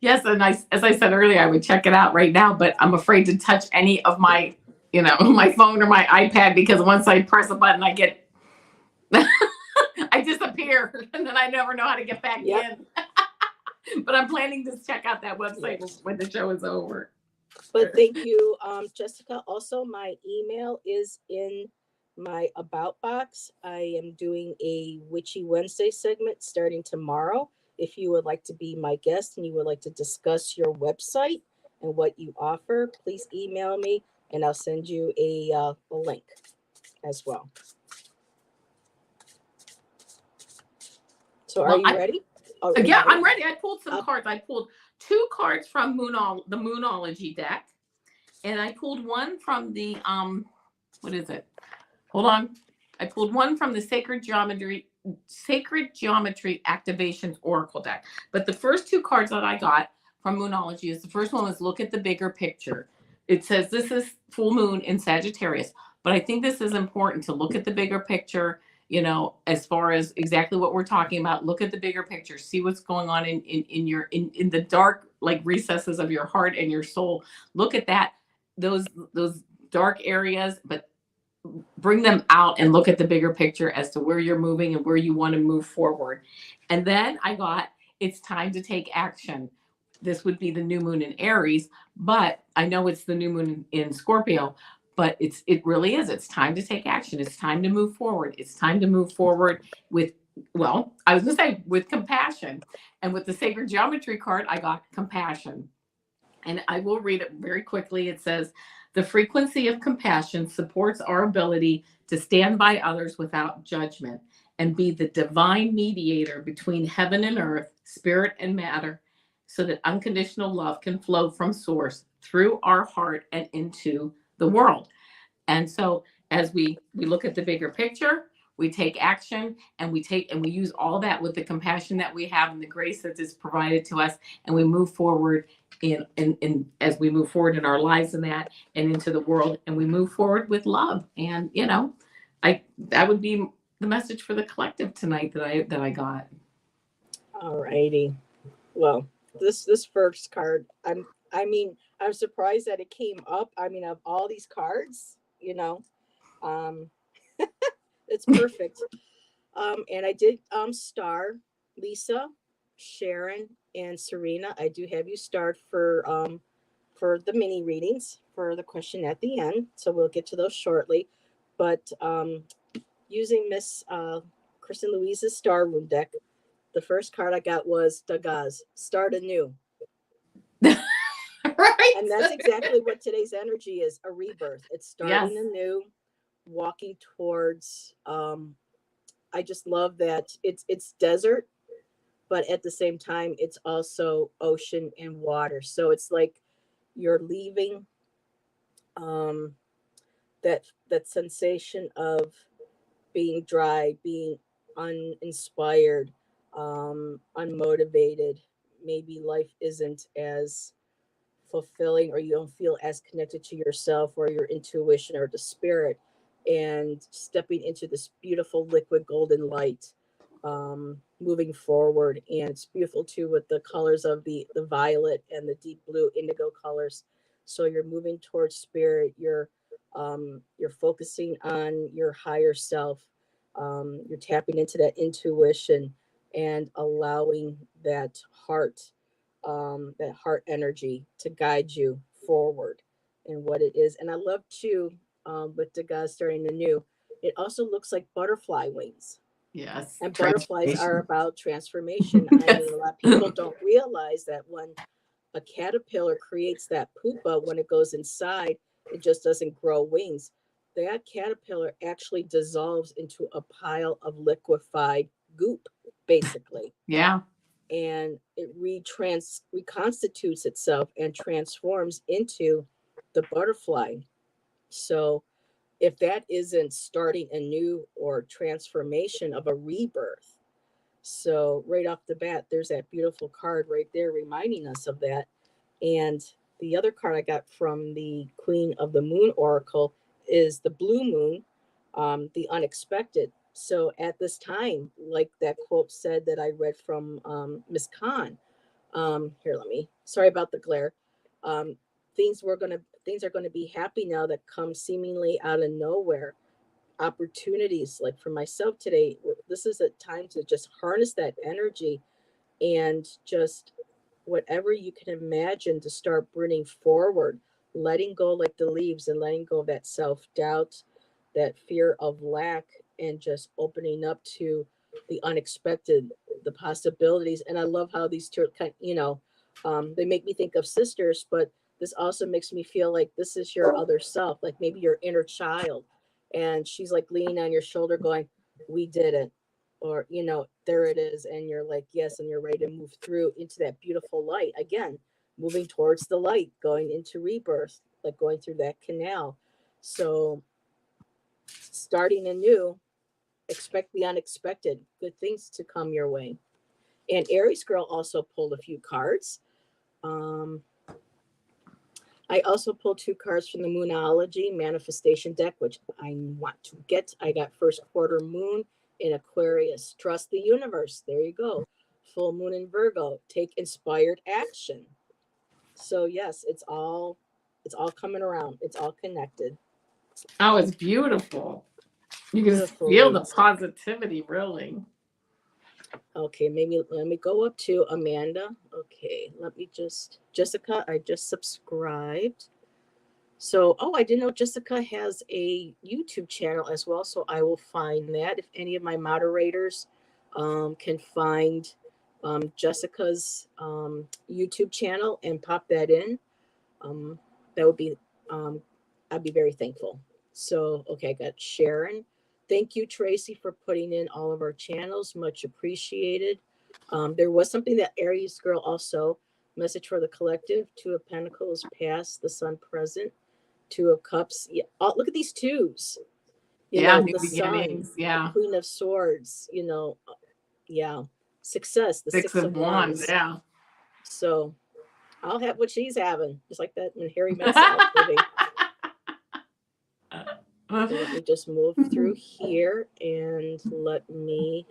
Yes, and as I said earlier, I would check it out right now, but I'm afraid to touch any of my my phone or my iPad, because once I press a button, I get I disappear, and then I never know how to get back in. But I'm planning to check out that website when the show is over. But thank you, Jessica. Also, my email is in my About box. I am doing a Witchy Wednesday segment starting tomorrow. If you would like to be my guest and you would like to discuss your website and what you offer, please email me and I'll send you a link as well. So are you ready? Yeah, I'm ready. I pulled some cards. I pulled 2 cards from the Moonology deck, and I pulled one from the what is it? Hold on. I pulled one from the Sacred Geometry Activations Oracle deck. But the first 2 cards that I got from Moonology is, the first one was look at the bigger picture. It says this is full moon in Sagittarius, but I think this is important to look at the bigger picture. As far as exactly what we're talking about, look at the bigger picture, see what's going on in the dark, like recesses of your heart and your soul. Look at those dark areas, but bring them out and look at the bigger picture as to where you're moving and where you want to move forward. And then I got, it's time to take action. This would be the new moon in Aries, but I know it's the new moon in Scorpio. But it really is. It's time to take action. It's time to move forward. It's time to move forward with, well, I was going to say with compassion. And with the Sacred Geometry card, I got compassion. And I will read it very quickly. It says, the frequency of compassion supports our ability to stand by others without judgment and be the divine mediator between heaven and earth, spirit and matter, so that unconditional love can flow from source through our heart and into the world. And so as we look at the bigger picture, we take action, and we use all that with the compassion that we have and the grace that is provided to us, and we move forward in as we move forward in our lives and into the world, and we move forward with love. And that would be the message for the collective tonight that I got. All righty. Well, this first card, I'm surprised that it came up. Of all these cards, it's perfect. And I did star Lisa, Sharon, and Serena. I do have you starred for the mini readings for the question at the end. So we'll get to those shortly. But using Miss Kristen Louise's Star Room deck, The first card I got was Dagaz, start anew. Right. And that's exactly what today's energy is, a rebirth. It's starting anew, walking towards I just love that it's desert, but at the same time it's also ocean and water. So it's like you're leaving um that sensation of being dry, being uninspired, unmotivated. Maybe life isn't as fulfilling, or you don't feel as connected to yourself or your intuition or the spirit, and stepping into this beautiful liquid golden light, moving forward. And it's beautiful too with the colors of the violet and the deep blue indigo colors. So you're moving towards spirit, you're focusing on your higher self, you're tapping into that intuition and allowing that heart energy to guide you forward in what it is. And I love too, with the guys starting anew, it also looks like butterfly wings. Yes. And butterflies are about transformation. I Yes. mean, a lot of people don't realize that when a caterpillar creates that pupa, when it goes inside, it just doesn't grow wings. That caterpillar actually dissolves into a pile of liquefied goop, basically. Yeah. And it reconstitutes itself and transforms into the butterfly. So if that isn't starting anew or transformation of a rebirth, so right off the bat, there's that beautiful card right there reminding us of that. And the other card I got from the Queen of the Moon Oracle is the blue moon, the unexpected. So at this time, like that quote said that I read from Miss Khan, here, sorry about the glare. Um, things are gonna be happy now that come seemingly out of nowhere. Opportunities, like for myself today, this is a time to just harness that energy and just whatever you can imagine to start bringing forward, letting go like the leaves and letting go of that self-doubt, that fear of lack, and just opening up to the unexpected, the possibilities. And I love how these two kind, they make me think of sisters, but this also makes me feel like this is your other self, like maybe your inner child. And she's like leaning on your shoulder going, we did it, or there it is, and you're like yes, and you're ready to move through into that beautiful light again, moving towards the light, going into rebirth, like going through that canal. So starting anew, expect the unexpected, good things to come your way. And Aries girl also pulled a few cards. I also pulled 2 cards from the Moonology Manifestation deck, which I want to get. I got first quarter moon in Aquarius. Trust the universe. There you go. Full moon in Virgo. Take inspired action. So yes, it's all coming around. It's all connected. Oh, it's beautiful. You can just Beautiful feel the ladies. positivity, really. Okay, maybe let me go up to Amanda. Okay, let me just Jessica, I just subscribed. So, oh, I didn't know Jessica has a YouTube channel as well. So I will find that. If any of my moderators can find Jessica's YouTube channel and pop that in, that would be, I'd be very thankful. So, okay, I got Sharon. Thank you, Tracy, for putting in all of our channels. Much appreciated. There was something that Aries girl also, message for the collective, 2 of Pentacles past, the Sun present, 2 of Cups. Yeah, oh, look at these twos. New The Sun, beginnings. Yeah. the Queen of Swords. Yeah, success, the 6 Six of of Wands. Wands. Yeah. So I'll have what she's having, just like that when Harry met Sally. So let me just move through here and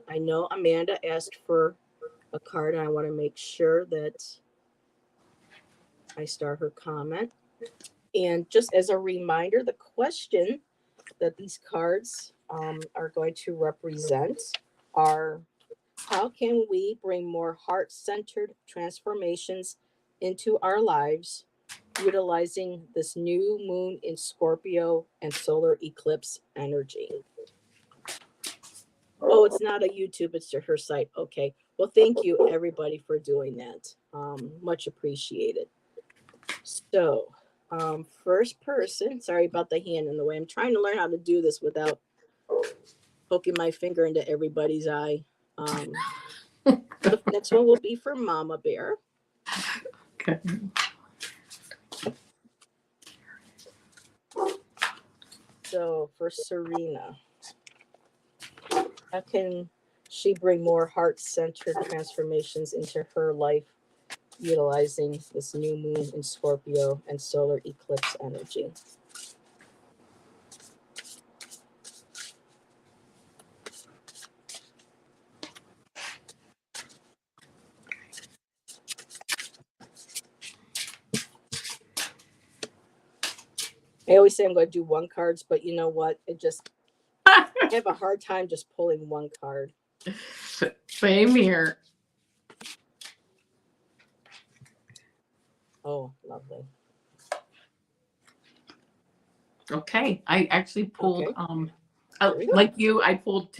I know Amanda asked for a card, and I want to make sure that I start her comment. And just as a reminder, the question that these cards are going to represent are: how can we bring more heart-centered transformations into our lives utilizing this new moon in Scorpio and solar eclipse energy? Oh, it's not a YouTube, it's her site. Okay. Well, thank you everybody for doing that. Much appreciated. So, first person, sorry about the hand in the way. I'm trying to learn how to do this without poking my finger into everybody's eye. The next one will be for Mama Bear. Okay. So for Serena, how can she bring more heart-centered transformations into her life utilizing this new moon in Scorpio and solar eclipse energy? I always say I'm going to do one cards, but you know what? I have a hard time just pulling one card. Same here. Oh, lovely. Okay, I actually pulled Okay. like you, I pulled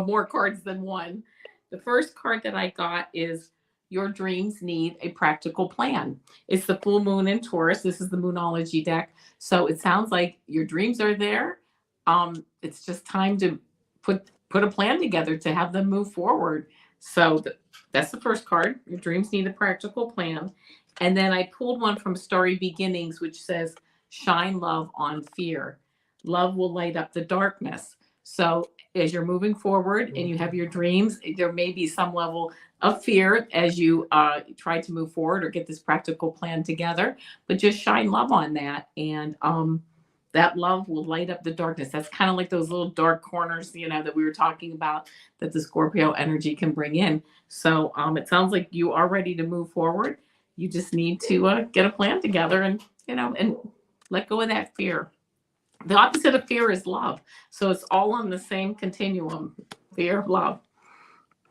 more cards than one. The first card that I got is Your Dreams Need a Practical Plan. It's the full moon in Taurus. This is the Moonology deck. So it sounds like your dreams are there. It's just time to put a plan together to have them move forward. So that's the first card. Your dreams need a practical plan. And then I pulled one from Starry Beginnings, which says, Shine love on fear. Love will light up the darkness. So as you're moving forward and you have your dreams, there may be some level of fear as you try to move forward or get this practical plan together, but just shine love on that. And that love will light up the darkness. That's kind of like those little dark corners, that we were talking about that the Scorpio energy can bring in. So it sounds like you are ready to move forward. You just need to get a plan together and let go of that fear. The opposite of fear is love. So it's all on the same continuum, fear, love.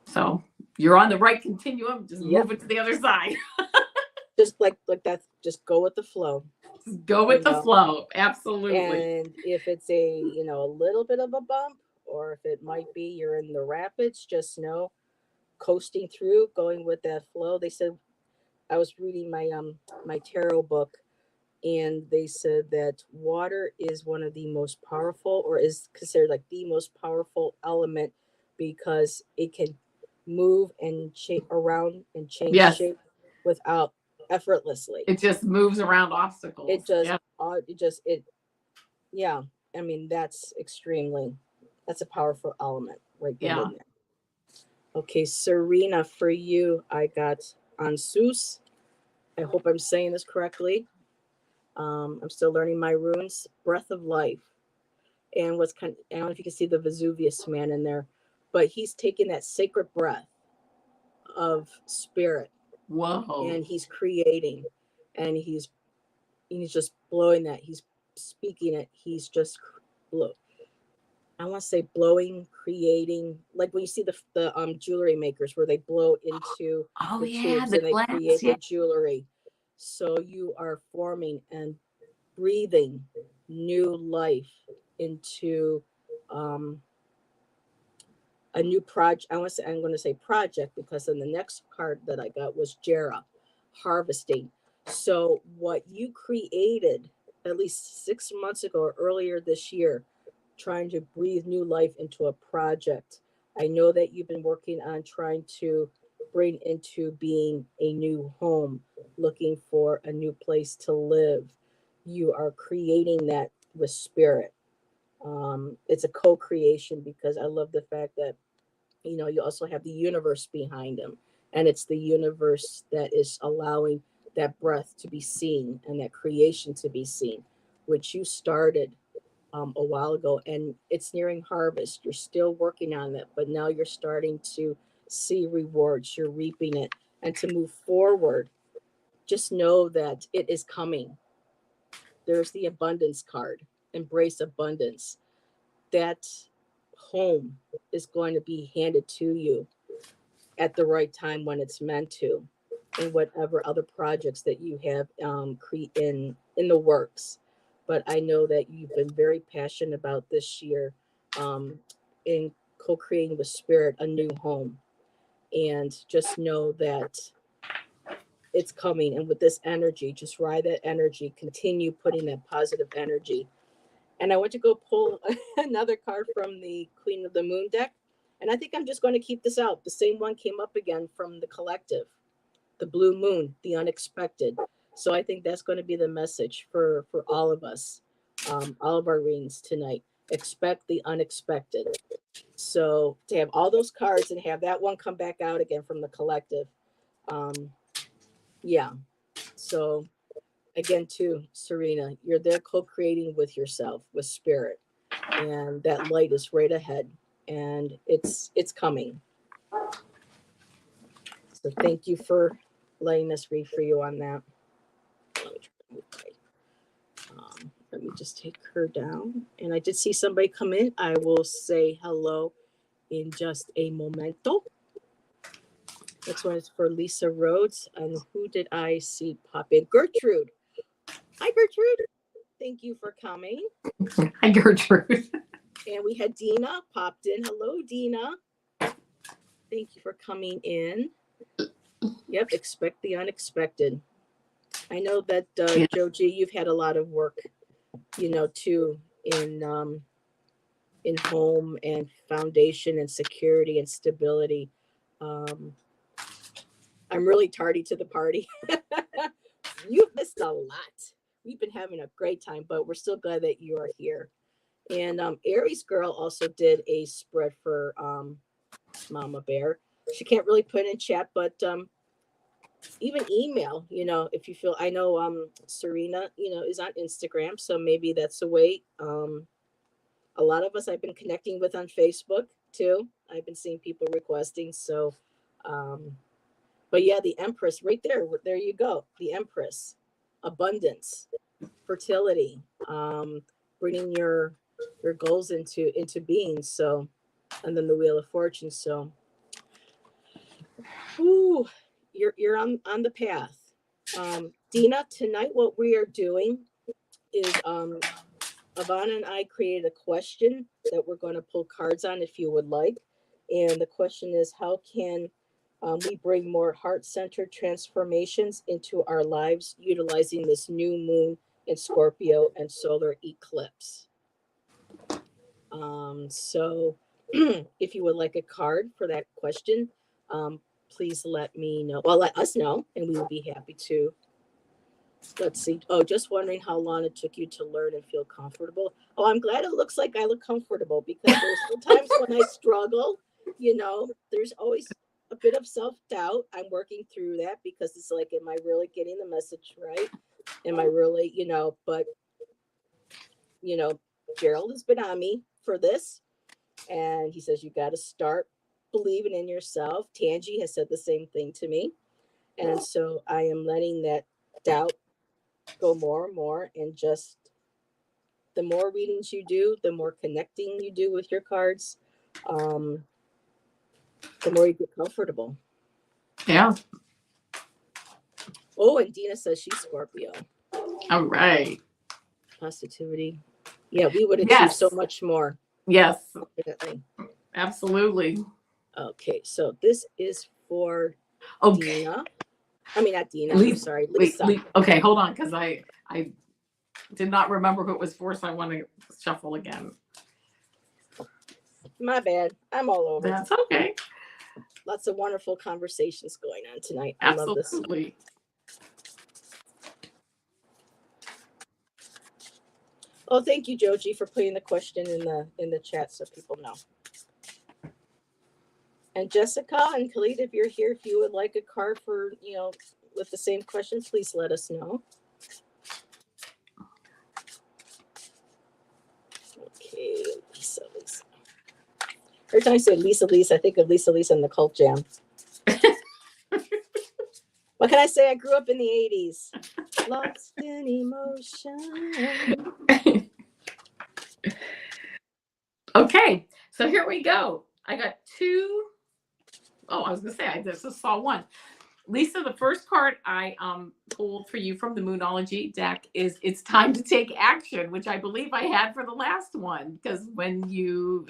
So you're on the right continuum. Just move it to the other side. Just like that. Just go with the flow. Just go with the flow. Absolutely. And if it's a little bit of a bump, or if it might be you're in the rapids, just know coasting through, going with that flow. They said, I was reading my tarot book, and they said that water is one of the most powerful, or is considered like the most powerful element, because it can move and shape around and change shape without effortlessly. It just moves around obstacles. It does. Yeah. I mean, that's a powerful element right in there. Okay, Serena, for you, I got Ansus. I hope I'm saying this correctly. I'm still learning my runes. Breath of life. And I don't know if you can see the Vesuvius man in there, but he's taking that sacred breath of spirit. Whoa. And he's creating, and he's just blowing that. He's speaking it. He's just I want to say blowing, creating, like when you see the jewelry makers where they blow into the tubes and they create the jewelry. So you are forming and breathing new life into a new project. I'm going to say project, because then the next card that I got was Jera, harvesting. So what you created at least 6 months ago or earlier this year, trying to breathe new life into a project. I know that you've been working on trying to bring into being a new home, looking for a new place to live. You are creating that with spirit. It's a co-creation, because I love the fact that you also have the universe behind them, and it's the universe that is allowing that breath to be seen and that creation to be seen, which you started a while ago, and it's nearing harvest. You're still working on that, but now you're starting to see rewards. You're reaping it, and to move forward, just know that it is coming. There's the abundance card. Embrace abundance. That home is going to be handed to you at the right time when it's meant to, and whatever other projects that you have in the works. But I know that you've been very passionate about this year, in co-creating with spirit a new home. And just know that it's coming. And with this energy, just ride that energy, continue putting that positive energy. And I went to go pull another card from the Queen of the Moon deck. And I think I'm just going to keep this out. The same one came up again from the collective, the blue moon, the unexpected. So I think that's going to be the message for all of us, all of our readings tonight. Expect the unexpected. So to have all those cards and have that one come back out again from the collective. Yeah. So again, too, Serena, you're there co-creating with yourself, with spirit. And that light is right ahead. And it's coming. So thank you for letting us read for you on that. Let me just take her down. And I did see somebody come in. I will say hello in just a momento. Next one is for Lisa Rhodes. And who did I see pop in? Gertrude. Hi, Gertrude. Thank you for coming. Hi, Gertrude. And we had Dina popped in. Hello, Dina. Thank you for coming in. Yep, expect the unexpected. I know that, Joji, you've had a lot of work, too, in home and foundation and security and stability. I'm really tardy to the party. You've missed a lot. We've been having a great time, but we're still glad that you are here. And Aries Girl also did a spread for Mama Bear. She can't really put in chat, but even email, if you feel. I know Serena, is on Instagram, so maybe that's a way. A lot of us I've been connecting with on Facebook too. I've been seeing people requesting. So, but yeah, the Empress right there. There you go. The Empress, abundance, fertility, bringing your goals into being. So, and then the Wheel of Fortune. So, whoo, you're on the path. Dina, tonight what we are doing is Avana and I created a question that we're going to pull cards on if you would like. And the question is, how can we bring more heart-centered transformations into our lives utilizing this new moon in Scorpio and solar eclipse? So if you would like a card for that question, please let me know. Well, let us know, and we will be happy to. Let's see. Oh, just wondering how long it took you to learn and feel comfortable. Oh, I'm glad it looks like I look comfortable, because there's sometimes when I struggle, there's always a bit of self-doubt. I'm working through that, because it's like, am I really getting the message right? Am I really, but, Gerald has been on me for this, and he says, you got to start believing in yourself. Tangi has said the same thing to me. And so I am letting that doubt go more and more, and just the more readings you do, the more connecting you do with your cards, the more you get comfortable. Yeah. Oh, and Dina says she's Scorpio. All right. Positivity. Yeah, we would achieve so much more. Yes. Definitely. Absolutely. Okay, so this is for Dina. I mean, not Dina. I'm sorry, Lisa. Okay, hold on, because I did not remember who it was for, so I want to shuffle again. My bad. I'm all over. That's okay. Lots of wonderful conversations going on tonight. Absolutely. I love this. Oh, thank you, Joji, for putting the question in the chat so people know. And Jessica and Khalid, if you're here, if you would like a card for, with the same question, please let us know. Okay, Lisa. Every time I say Lisa, I think of Lisa and the Cult Jam. What can I say? I grew up in the 80s. Lost in emotion. Okay, so here we go. I got two. Oh, I was going to say, I just saw one. Lisa, the first card I pulled for you from the Moonology deck is "It's Time to Take Action," which I believe I had for the last one, because when you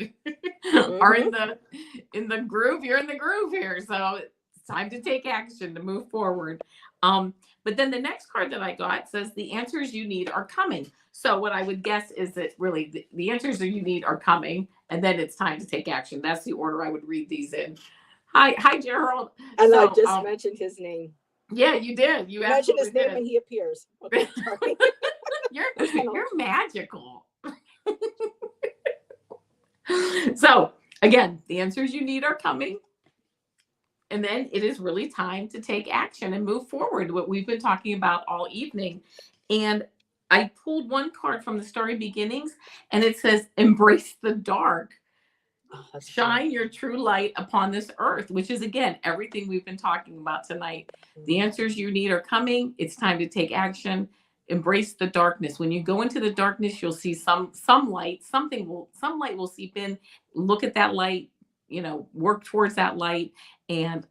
are in the groove, you're in the groove here. So it's time to take action, to move forward. But then the next card that I got says "The answers you need are coming." So what I would guess is that really the answers that you need are coming, and then it's time to take action. That's the order I would read these in. Hi, Gerald. And so, I just mentioned his name. Yeah, you did. You mentioned his name and he appears. Okay, sorry. You're magical. So again, the answers you need are coming. And then it is really time to take action and move forward, what we've been talking about all evening. And I pulled one card from the Starry Beginnings, and it says, "Embrace the dark. Shine your true light upon this earth," which is, again, everything we've been talking about tonight. The answers you need are coming. It's time to take action. Embrace the darkness. When you go into the darkness, you'll see some light. Some light will seep in. Look at that light. Work towards that light, and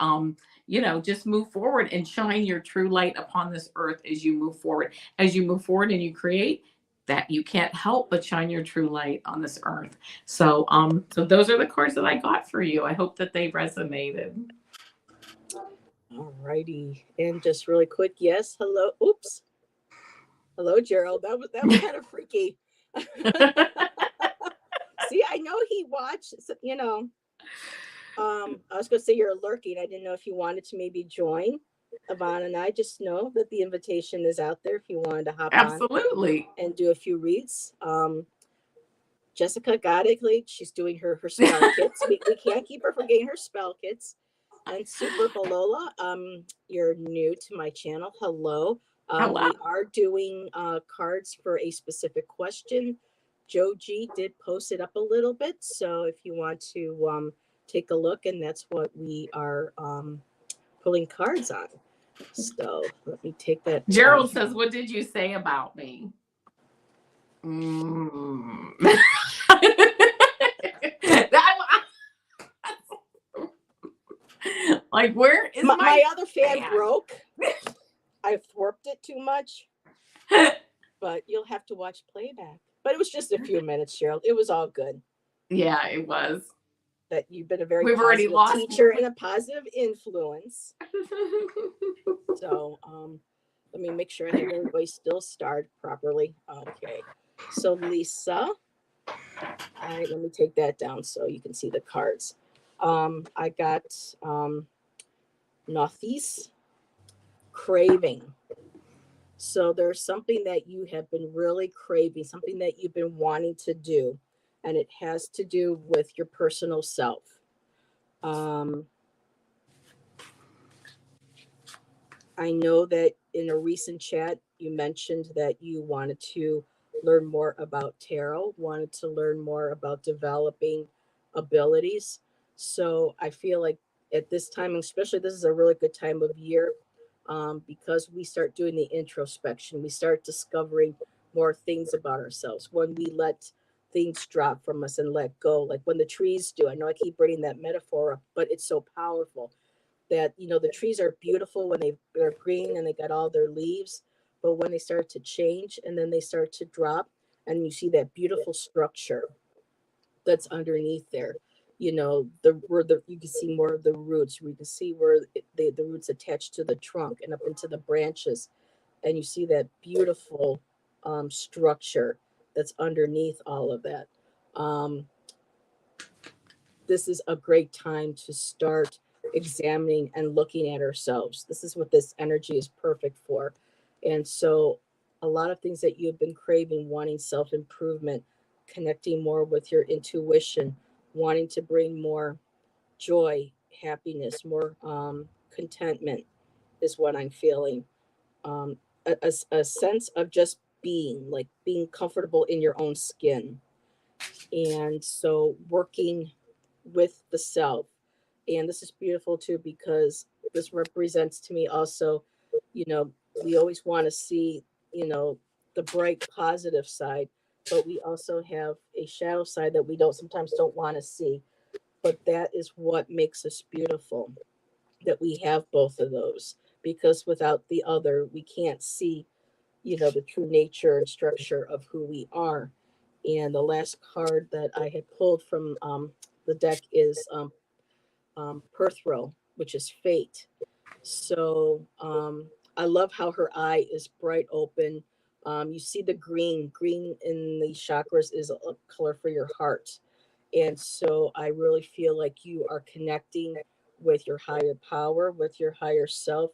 just move forward and shine your true light upon this earth as you move forward. As you move forward and you create, that you can't help but shine your true light on this earth. So those are the cards that I got for you. I hope that they resonated. All righty. And just really quick, yes, hello. Oops. Hello, Gerald. That was kind of freaky. See, I know he watched, I was going to say you're lurking. I didn't know if you wanted to maybe join Avana and I. Just know that the invitation is out there if you wanted to hop Absolutely. on and do a few reads. Jessica got it. She's doing her spell kits. We can't keep her from getting her spell kits. And Super Balola, you're new to my channel. Hello. Hello. We are doing cards for a specific question. Joe G did post it up a little bit. So if you want to take a look, and that's what we are pulling cards on. So let me take that. Gerald says, "What did you say about me?" Like, where is my other fan broke? I warped it too much, but you'll have to watch playback. But it was just a few minutes, Cheryl. It was all good. Yeah, it was. That you've been a very positive teacher and a positive influence. So let me make sure I have everybody still starred properly. Okay. So Lisa, all right, let me take that down so you can see the cards. I got Northeast craving. So there's something that you have been really craving, something that you've been wanting to do, and it has to do with your personal self. I know that in a recent chat, you mentioned that you wanted to learn more about tarot, wanted to learn more about developing abilities. So I feel like at this time, especially this is a really good time of year, because we start doing the introspection. We start discovering more things about ourselves when we let things drop from us and let go, like when the trees do. I know I keep bringing that metaphor up, but it's so powerful that, the trees are beautiful when they're green and they got all their leaves, but when they start to change and then they start to drop and you see that beautiful structure that's underneath there, you can see more of the roots. We can see where the roots attach to the trunk and up into the branches, and you see that beautiful structure that's underneath all of that. This is a great time to start examining and looking at ourselves. This is what this energy is perfect for. And so a lot of things that you've been craving, wanting self-improvement, connecting more with your intuition, wanting to bring more joy, happiness, more contentment is what I'm feeling. A sense of just being comfortable in your own skin. And so working with the self. And this is beautiful too, because this represents to me also, we always want to see, the bright positive side, but we also have a shadow side that we sometimes don't want to see. But that is what makes us beautiful. that we have both of those, because without the other, we can't see, the true nature and structure of who we are. And the last card that I had pulled from the deck is Perthrow, which is fate. So I love how her eye is bright open. You see the green. Green in the chakras is a color for your heart. And so I really feel like you are connecting with your higher power, with your higher self.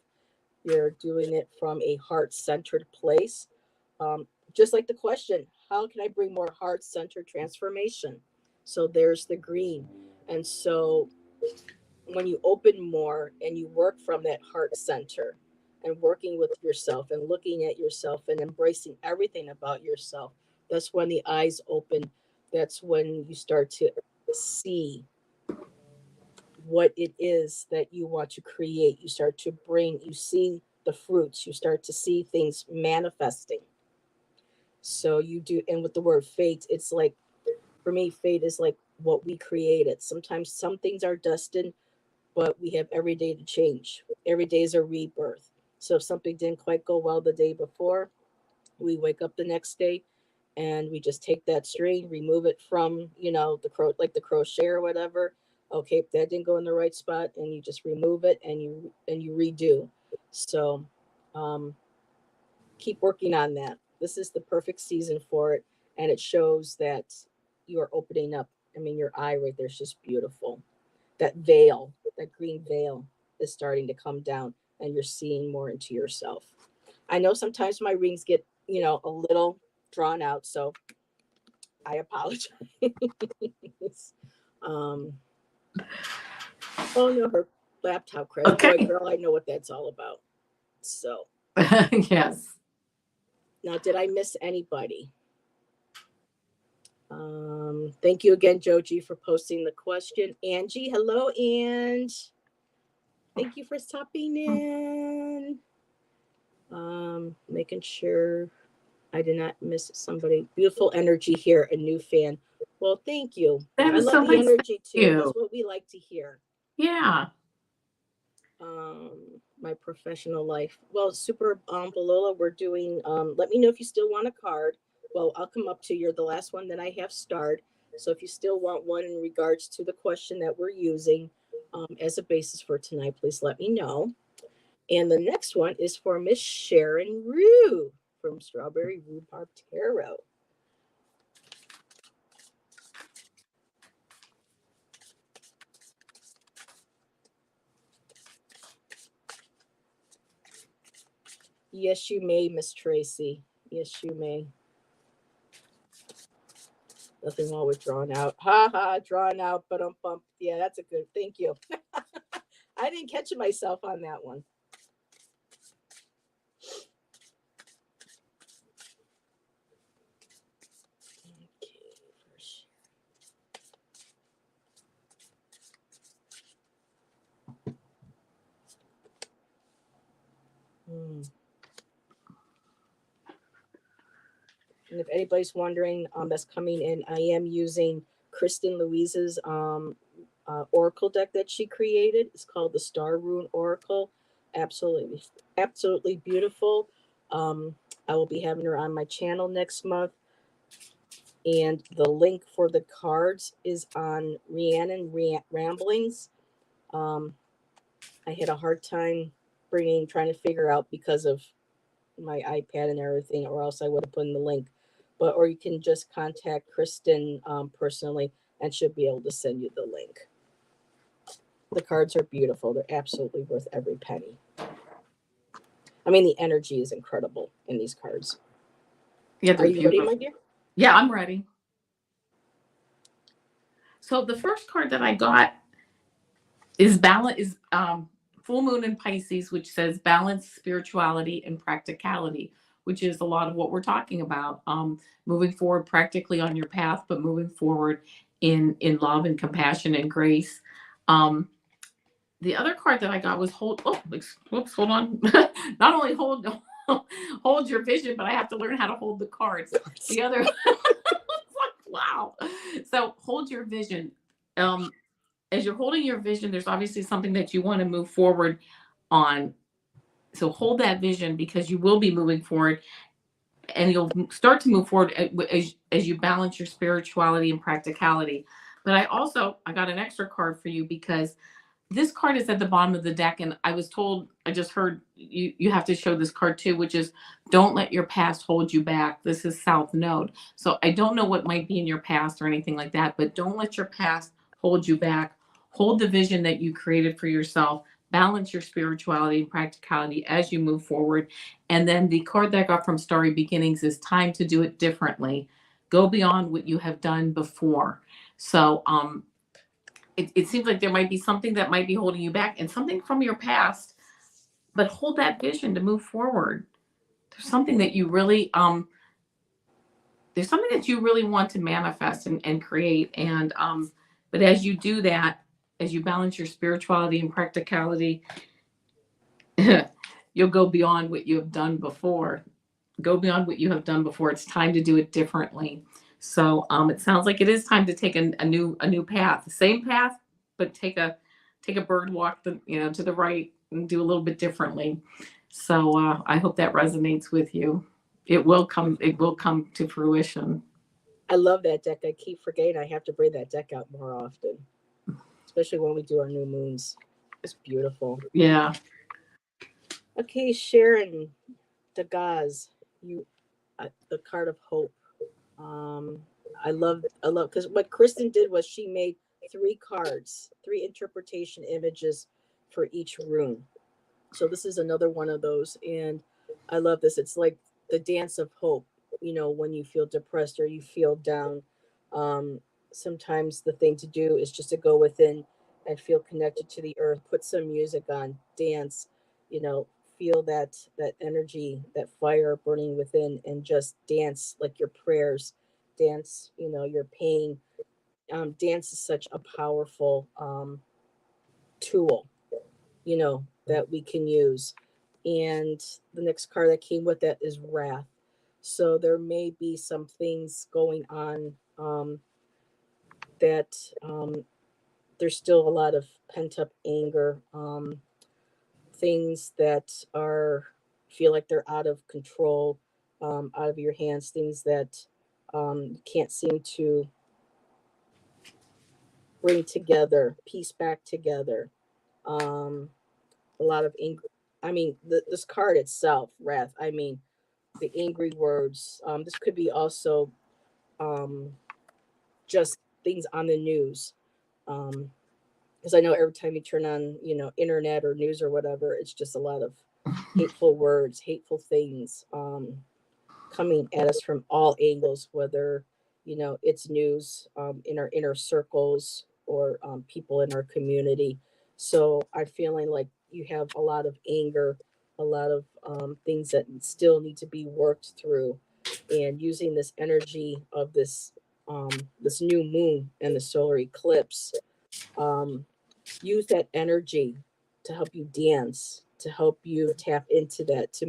You're doing it from a heart centered place. Um, just like the question, how can I bring more heart centered transformation? So there's the green. And so when you open more and you work from that heart center and working with yourself and looking at yourself and embracing everything about yourself, that's when the eyes open. That's when you start to see what it is that you want to create. You start to bring, you see the fruits, you start to see things manifesting. So you do, and with the word fate, it's like, for me, fate is like what we created. Sometimes some things are destined, but we have every day to change. Every day is a rebirth. So if something didn't quite go well the day before, we wake up the next day and we just take that string, remove it from, like the crochet or whatever. Okay, if that didn't go in the right spot, and you just remove it and you redo. So um, keep working on that. This is the perfect season for it, and it shows that you are opening up. I mean, your eye right there is just beautiful. That veil, that green veil, is starting to come down, and you're seeing more into yourself. I know sometimes my rings get, a little drawn out, so I apologize. um, oh no, her laptop crashed. Boy, Okay. girl, I know what that's all about. So Yes. now, did I miss anybody? Thank you again, Joji, for posting the question. Angie, hello, and thank you for stopping in. Making sure I did not miss somebody. Beautiful energy here, a new fan. Well, thank you. That I is love so the nice. Thank energy too. you. That's what we like to hear. Yeah. My professional life. Well, super Balola, we're doing let me know if you still want a card. Well, I'll come up to you. You're the last one that I have starred. So if you still want one in regards to the question that we're using as a basis for tonight, please let me know. And the next one is for Miss Sharon Rue from Strawberry Rhubarb Tarot. Yes, you may, Miss Tracy. Yes, you may. Nothing wrong with drawn out. Ha ha, drawn out, but bump. Yeah, that's a good. Thank you. I didn't catch myself on that one. And if anybody's wondering, that's coming in, I am using Kristen Louise's oracle deck that she created. It's called the Star Rune Oracle. Absolutely, absolutely beautiful. I will be having her on my channel next month. And the link for the cards is on Rhiannon Ramblings. I had a hard time trying to figure out because of my iPad and everything, or else I would have put in the link. Or you can just contact Kristen personally, and she'll be able to send you the link. The cards are beautiful. They're absolutely worth every penny. I mean, the energy is incredible in these cards. Yeah, are you ready, my dear? Yeah, I'm ready. So the first card that I got is full moon in Pisces, which says balance, spirituality, and practicality, which is a lot of what we're talking about. Moving forward practically on your path, but moving forward in love and compassion and grace. The other card that I got was hold on. Not only hold your vision, but I have to learn how to hold the cards. The other wow. So hold your vision. as you're holding your vision, there's obviously something that you want to move forward on. So hold that vision, because you will be moving forward, and you'll start to move forward as you balance your spirituality and practicality. But I got an extra card for you, because this card is at the bottom of the deck, and I just heard you have to show this card too, which is don't let your past hold you back. This is South Node. So I don't know what might be in your past or anything like that, but don't let your past hold you back. Hold the vision that you created for yourself. Balance your spirituality and practicality as you move forward. And then the card that I got from Starry Beginnings is time to do it differently. Go beyond what you have done before. So it seems like there might be something that might be holding you back, and something from your past, but hold that vision to move forward. There's something that you really want to manifest and create. And but as you do that, as you balance your spirituality and practicality, you'll go beyond what you have done before. Go beyond what you have done before. It's time to do it differently. So it sounds like it is time to take a new path, the same path, but take a bird walk to the right and do a little bit differently. So I hope that resonates with you. It will come to fruition. I love that deck. I keep forgetting I have to bring that deck out more often, especially when we do our new moons. It's beautiful. Yeah. Okay, Sharon, the Gaz, the card of hope. I love because what Kristen did was she made 3 cards, 3 interpretation images for each rune. So this is another one of those, and I love this. It's like the dance of hope. When you feel depressed or you feel down, sometimes the thing to do is just to go within and feel connected to the earth. Put some music on, dance. Feel that energy, that fire burning within, and just dance like your prayers. Dance, your pain. Dance is such a powerful tool, that we can use. And the next card that came with that is wrath. So there may be some things going on that there's still a lot of pent up anger, things that feel like they're out of control, out of your hands, things that you can't seem to bring together, piece back together. A lot of anger. I mean, this card itself, wrath. I mean, the angry words. This could be also just things on the news. Because I know every time you turn on, internet or news or whatever, it's just a lot of hateful words, hateful things coming at us from all angles, whether, it's news in our inner circles or people in our community. So I'm feeling like you have a lot of anger, a lot of things that still need to be worked through, and using this energy of this new moon and the solar eclipse, use that energy to help you dance, to help you tap into that, to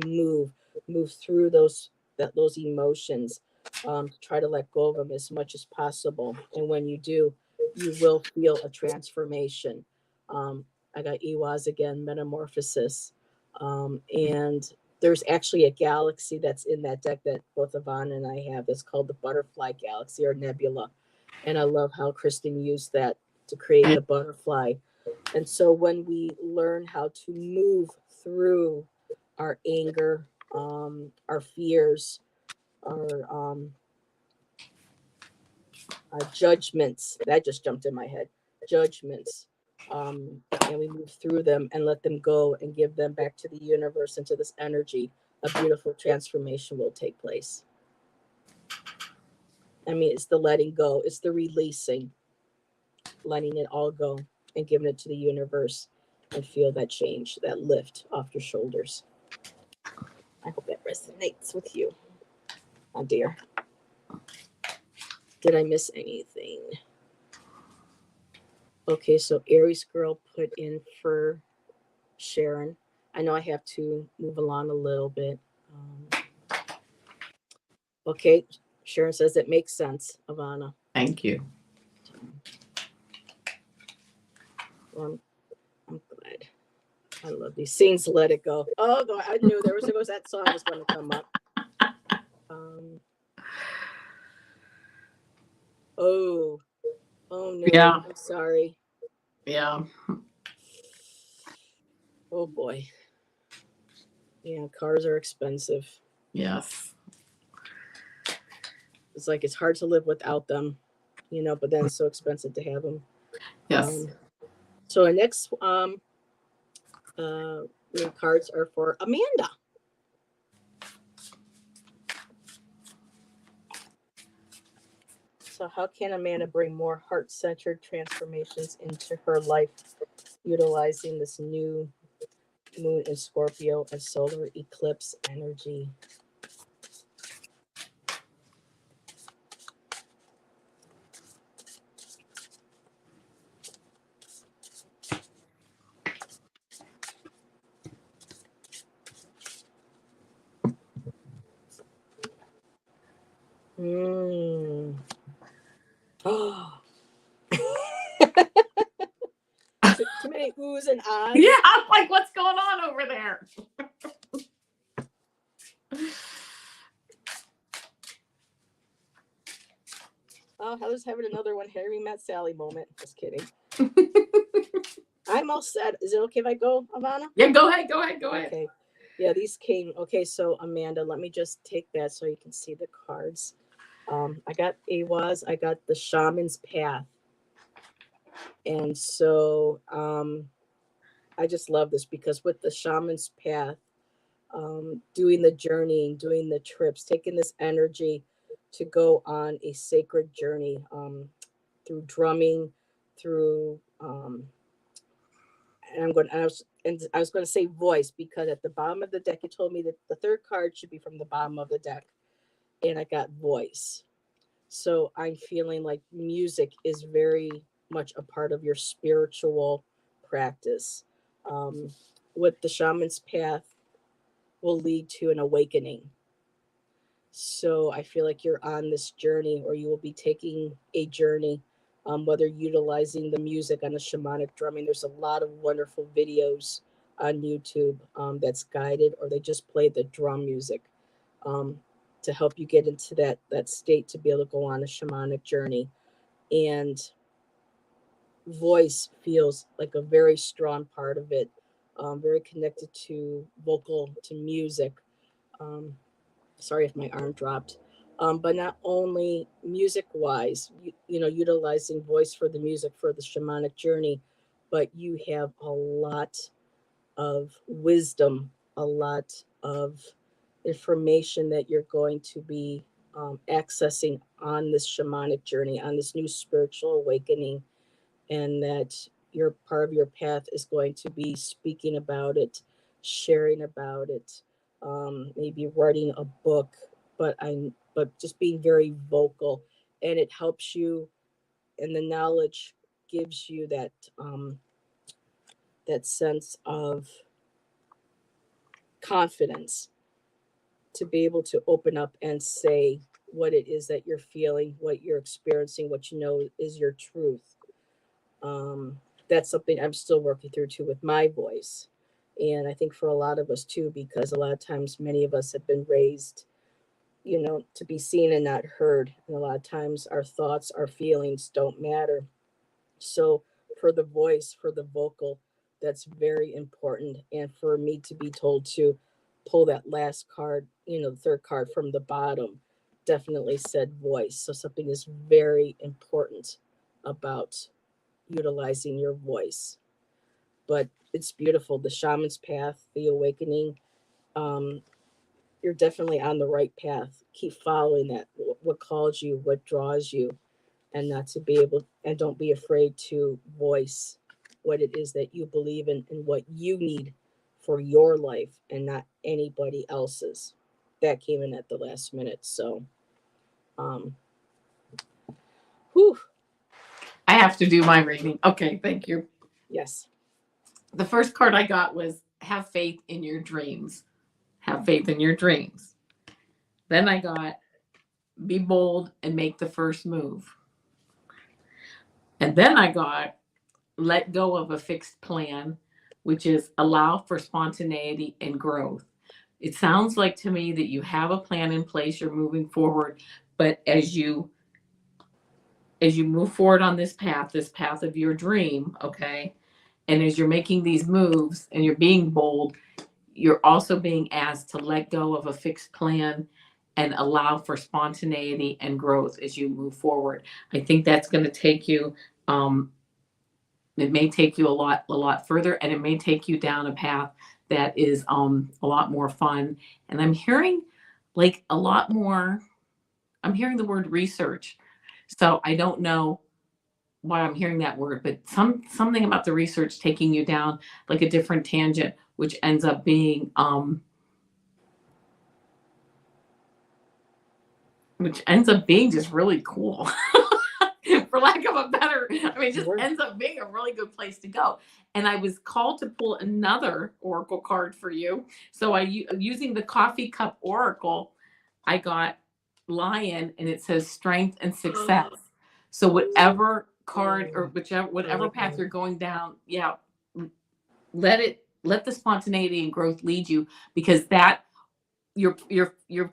move through those emotions, to try to let go of them as much as possible. And when you do, you will feel a transformation. I got Iwaz again, metamorphosis. And there's actually a galaxy that's in that deck that both Avana and I have. That's called the Butterfly Galaxy or Nebula. And I love how Kristen used that to create the butterfly. And so when we learn how to move through our anger, our fears, our judgments, that just jumped in my head, judgments, and we move through them and let them go and give them back to the universe and to this energy, a beautiful transformation will take place. I mean, it's the letting go, it's the releasing, letting it all go and giving it to the universe, and feel that change, that lift off your shoulders. I hope that resonates with you, my dear. Did I miss anything? Okay, so Aries girl put in for Sharon. I know I have to move along a little bit. Okay, Sharon says it makes sense, Avana. Thank you. Well, I'm glad. I love these scenes. Let it go. Oh, I knew there was that song was going to come up. Oh no. Yeah. I'm sorry. Yeah. Oh boy. Yeah, cars are expensive. Yes. It's like it's hard to live without them, but then it's so expensive to have them. Yes. So our next cards are for Amanda. So how can Amanda bring more heart-centered transformations into her life utilizing this new moon in Scorpio and solar eclipse energy? Oh. Too many oohs and ahs. Yeah, I'm like, what's going on over there? Oh, Heather's having another one. Harry met Sally moment. Just kidding. I'm all set. Is it okay if I go, Avana? Yeah, go ahead. Okay. Yeah, these came. Okay, so Amanda, let me just take that so you can see the cards. I got Awaz. I got the Shaman's Path. And so I just love this because with the Shaman's Path, doing the journeying, doing the trips, taking this energy to go on a sacred journey through drumming, through I was going to say voice because at the bottom of the deck you told me that the third card should be from the bottom of the deck, and I got voice. So I'm feeling like music is very much a part of your spiritual practice. With the Shaman's Path will lead to an awakening. So I feel like you're on this journey, or you will be taking a journey, whether utilizing the music on the shamanic drumming. There's a lot of wonderful videos on YouTube that's guided, or they just play the drum music to help you get into that state to be able to go on a shamanic journey. And voice feels like a very strong part of it, very connected to vocal, to music. Sorry if my arm dropped. But not only music wise, utilizing voice for the music for the shamanic journey, but you have a lot of wisdom, a lot of information that you're going to be accessing on this shamanic journey, on this new spiritual awakening, and that your part of your path is going to be speaking about it, sharing about it, maybe writing a book, but just being very vocal, and it helps you, and the knowledge gives you that sense of confidence to be able to open up and say what it is that you're feeling, what you're experiencing, what you know is your truth. That's something I'm still working through too with my voice. And I think for a lot of us too, because a lot of times many of us have been raised, to be seen and not heard. And a lot of times our thoughts, our feelings don't matter. So for the voice, for the vocal, that's very important. And for me to be told to pull that last card, the third card from the bottom, definitely said voice. So something is very important about utilizing your voice. But it's beautiful. The Shaman's Path, the awakening, you're definitely on the right path. Keep following that. What calls you, what draws you, and not to be able, and don't be afraid to voice what it is that you believe in and what you need for your life and not anybody else's. That came in at the last minute. So, whew. I have to do my reading. Okay, thank you. Yes. The first card I got was have faith in your dreams. Have faith in your dreams. Then I got be bold and make the first move. And then I got let go of a fixed plan, which is allow for spontaneity and growth. It sounds like to me that you have a plan in place, you're moving forward, but as you move forward on this path of your dream, okay, and as you're making these moves and you're being bold, you're also being asked to let go of a fixed plan and allow for spontaneity and growth as you move forward. I think that's going to take you, it may take you a lot further, and it may take you down a path that is a lot more fun. And I'm hearing like a lot more, I'm hearing the word research. So I don't know why I'm hearing that word, but something about the research taking you down like a different tangent, which ends up being just really cool. For lack of a better, I mean, just ends up being a really good place to go. And I was called to pull another oracle card for you. So using the coffee cup oracle, I got lion, and it says strength and success. So whatever card or whatever path you're going down, yeah, let the spontaneity and growth lead you, because that your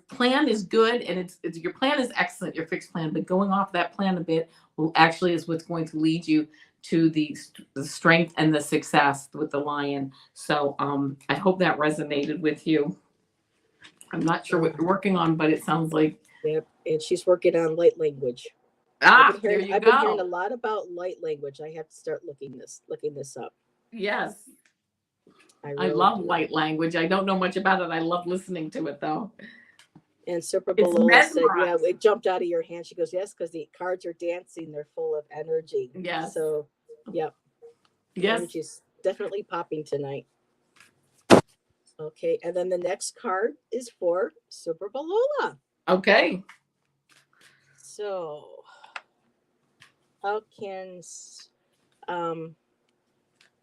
plan is good, and it's your plan is excellent, your fixed plan, but going off that plan a bit is what's going to lead you to the strength and the success with the lion. So I hope that resonated with you. I'm not sure what you're working on, but it sounds like. Yep, and she's working on light language. I've been hearing a lot about light language. I have to start looking this up. Yes. I love light language. I don't know much about it. I love listening to it, though. And Super Balola said, yeah, it jumped out of your hand. She goes, yes, because the cards are dancing. They're full of energy. Yes. So, yep. Yes. Energy's definitely popping tonight. Okay. And then the next card is for Super Balola. Okay. So, how can...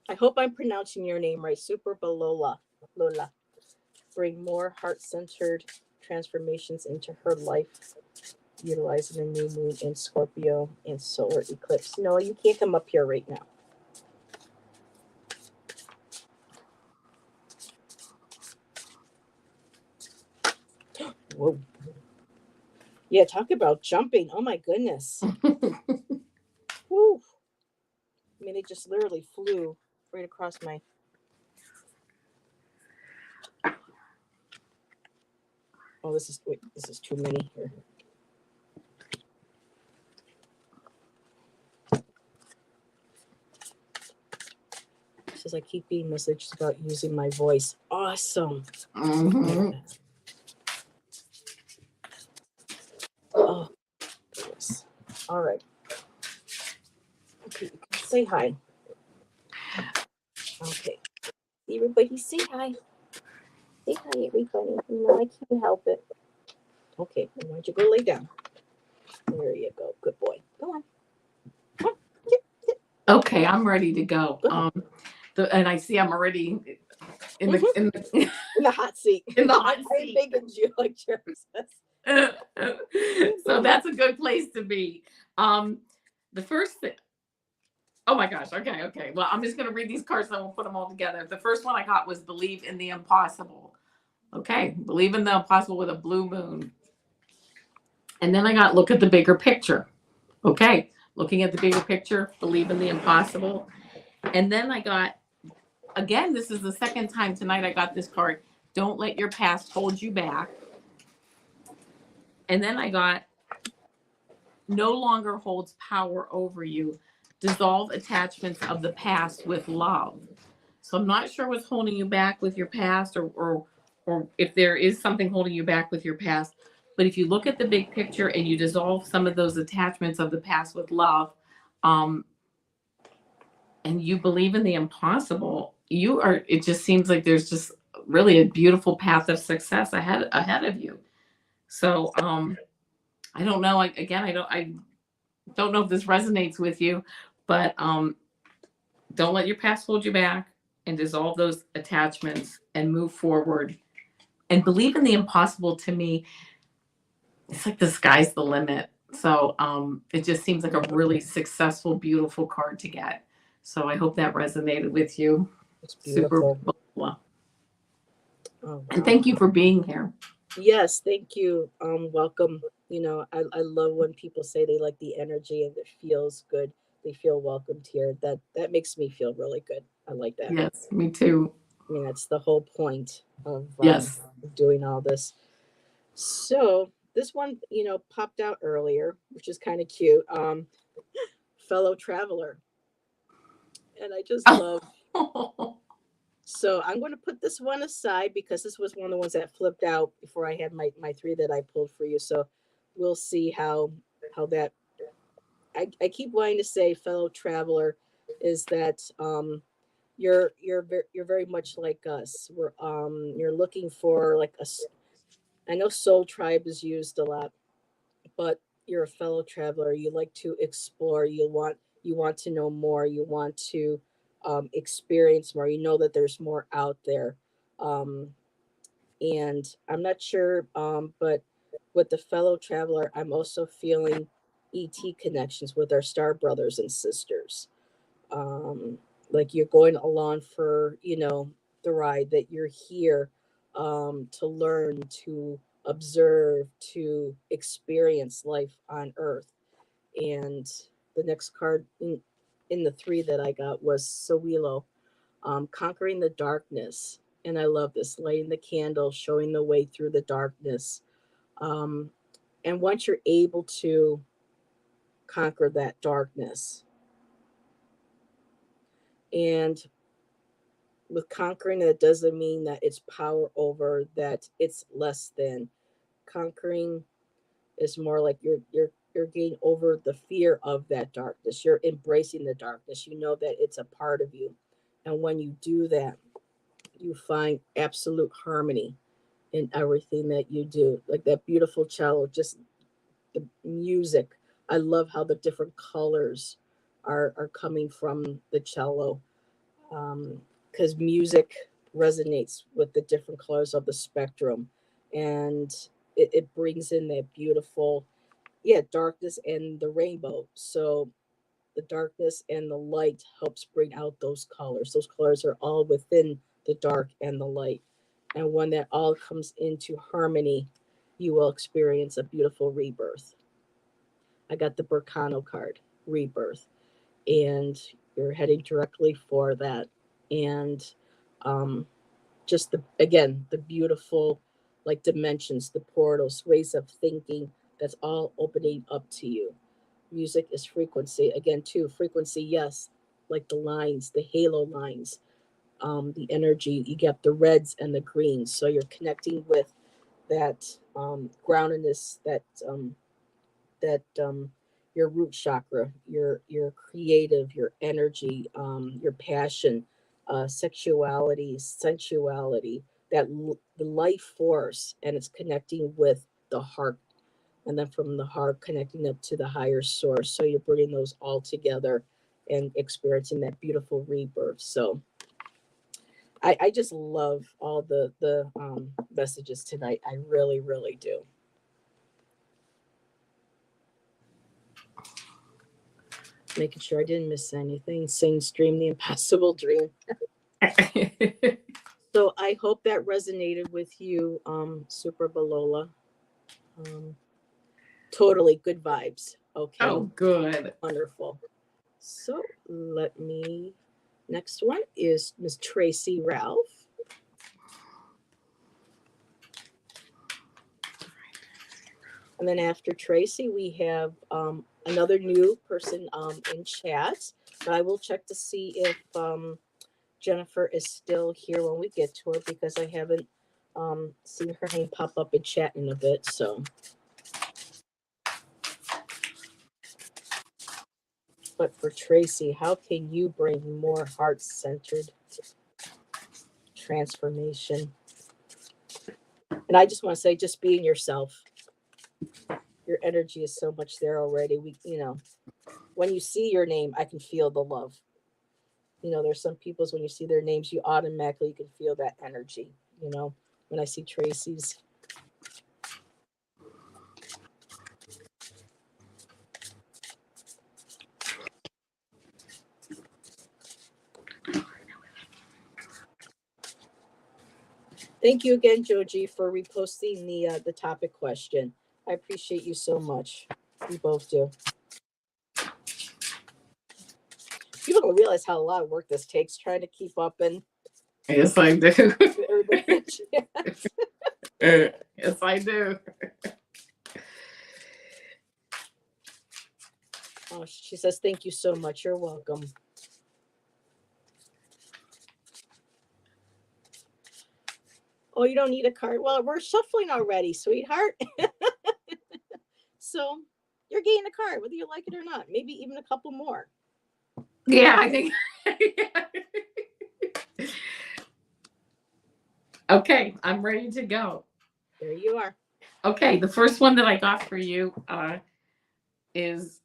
I hope I'm pronouncing your name right. Super Balola. Lola. Bring more heart-centered transformations into her life, utilizing a new moon in Scorpio and solar eclipse. No, you can't come up here right now. Whoa. Yeah, talk about jumping. Oh my goodness. Woo. I mean, it just literally flew right across my... Oh, this is too many here. It says I keep getting messages about using my voice. Awesome. Mm-hmm. Oh, goodness. All right. Okay, say hi. Okay. Everybody say hi. Say hi, everybody. No, I can't help it. Okay, why don't you go lay down? There you go. Good boy. Go on. Okay, I'm ready to go. And I see I'm already in the hot seat. In the hot seat. Big and you, like Jerry says. So that's a good place to be. The first thing. Oh my gosh. Okay. Well, I'm just going to read these cards and then we'll put them all together. The first one I got was believe in the impossible. Okay. Believe in the impossible with a blue moon. And then I got look at the bigger picture. Okay. Looking at the bigger picture, believe in the impossible. And then I got, again, this is the second time tonight I got this card. Don't let your past hold you back. And then I got no longer holds power over you. Dissolve attachments of the past with love. So I'm not sure what's holding you back with your past, or if there is something holding you back with your past. But if you look at the big picture and you dissolve some of those attachments of the past with love, and you believe in the impossible, it just seems like there's just really a beautiful path of success ahead of you. So I don't know. I don't know if this resonates with you, but don't let your past hold you back, and dissolve those attachments and move forward and believe in the impossible. To me, it's like the sky's the limit. So it just seems like a really successful, beautiful card to get. So I hope that resonated with you. It's Super beautiful. Bola. Oh, wow. And thank you for being here. Yes, thank you. Welcome. You know, I love when people say they like the energy and it feels good. They feel welcomed here. That makes me feel really good. I like that. Yes, me too. I mean, that's the whole point of Yes. doing all this. So this one, you know, popped out earlier, which is kind of cute. Fellow traveler, and I just love. So I'm going to put this one aside because this was one of the ones that flipped out before I had my three that I pulled for you. So we'll see how that. I keep wanting to say fellow traveler is that you're very much like us. You're looking for like I know soul tribe is used a lot, but you're a fellow traveler. You like to explore. You want to know more. You want to experience more. You know that there's more out there. Um, and I'm not sure, but with the fellow traveler, I'm also feeling ET connections with our star brothers and sisters. Um, like you're going along for, you know, the ride, that you're here to learn, to observe, to experience life on Earth. And the next card in the three that I got was Sawilo, conquering the darkness. And I love this, lighting the candle, showing the way through the darkness. Um, and once you're able to conquer that darkness, and with conquering, that doesn't mean that it's power over, that it's less than. Conquering is more like you're getting over the fear of that darkness. You're embracing the darkness. You know that it's a part of you. And when you do that, you find absolute harmony in everything that you do. Like that beautiful cello, just the music. I love how the different colors are coming from the cello. Because music resonates with the different colors of the spectrum, and it brings in that beautiful, yeah, darkness and the rainbow. So the darkness and the light helps bring out those colors. Those colors are all within the dark and the light. And when that all comes into harmony, you will experience a beautiful rebirth. I got the Burkano card, rebirth, and you're heading directly for that. And um, just the again the beautiful like dimensions, the portals, ways of thinking, that's all opening up to you. Music is frequency again too. Frequency, yes, like the lines, the halo lines, the energy. You get the reds and the greens, so you're connecting with that groundedness, that your root chakra, your creative, your energy, your passion, sexuality, sensuality, the life force, and it's connecting with the heart, and then from the heart connecting up to the higher source. So you're bringing those all together and experiencing that beautiful rebirth. So I just love all the messages tonight. I really, really do. Making sure I didn't miss anything. Saints Dream, the Impossible Dream. So I hope that resonated with you, Super Balola. Um, totally good vibes. Okay. Oh, good. Wonderful. So let me. Next one is Miss Tracy Ralph. And then after Tracy, we have another new person in chat. But I will check to see if Jennifer is still here when we get to her, because I haven't seen her name pop up in chat in a bit. So, but for Tracy, how can you bring more heart-centered transformation? And I just want to say, just being yourself. Your energy is so much there already. When you see your name, I can feel the love. There's some people's, when you see their names, you automatically can feel that energy. When I see Tracy's, Thank you again, Joji, for reposting the topic question. I appreciate you so much. We both do. People don't realize how a lot of work this takes trying to keep up and yes, I do. everybody. Yes, I do. Oh, she says, thank you so much. You're welcome. Oh, you don't need a card? Well, we're shuffling already, sweetheart. So you're getting a card, whether you like it or not. Maybe even a couple more. Yeah, I think. Okay, I'm ready to go. There you are. Okay, the first one that I got for you is,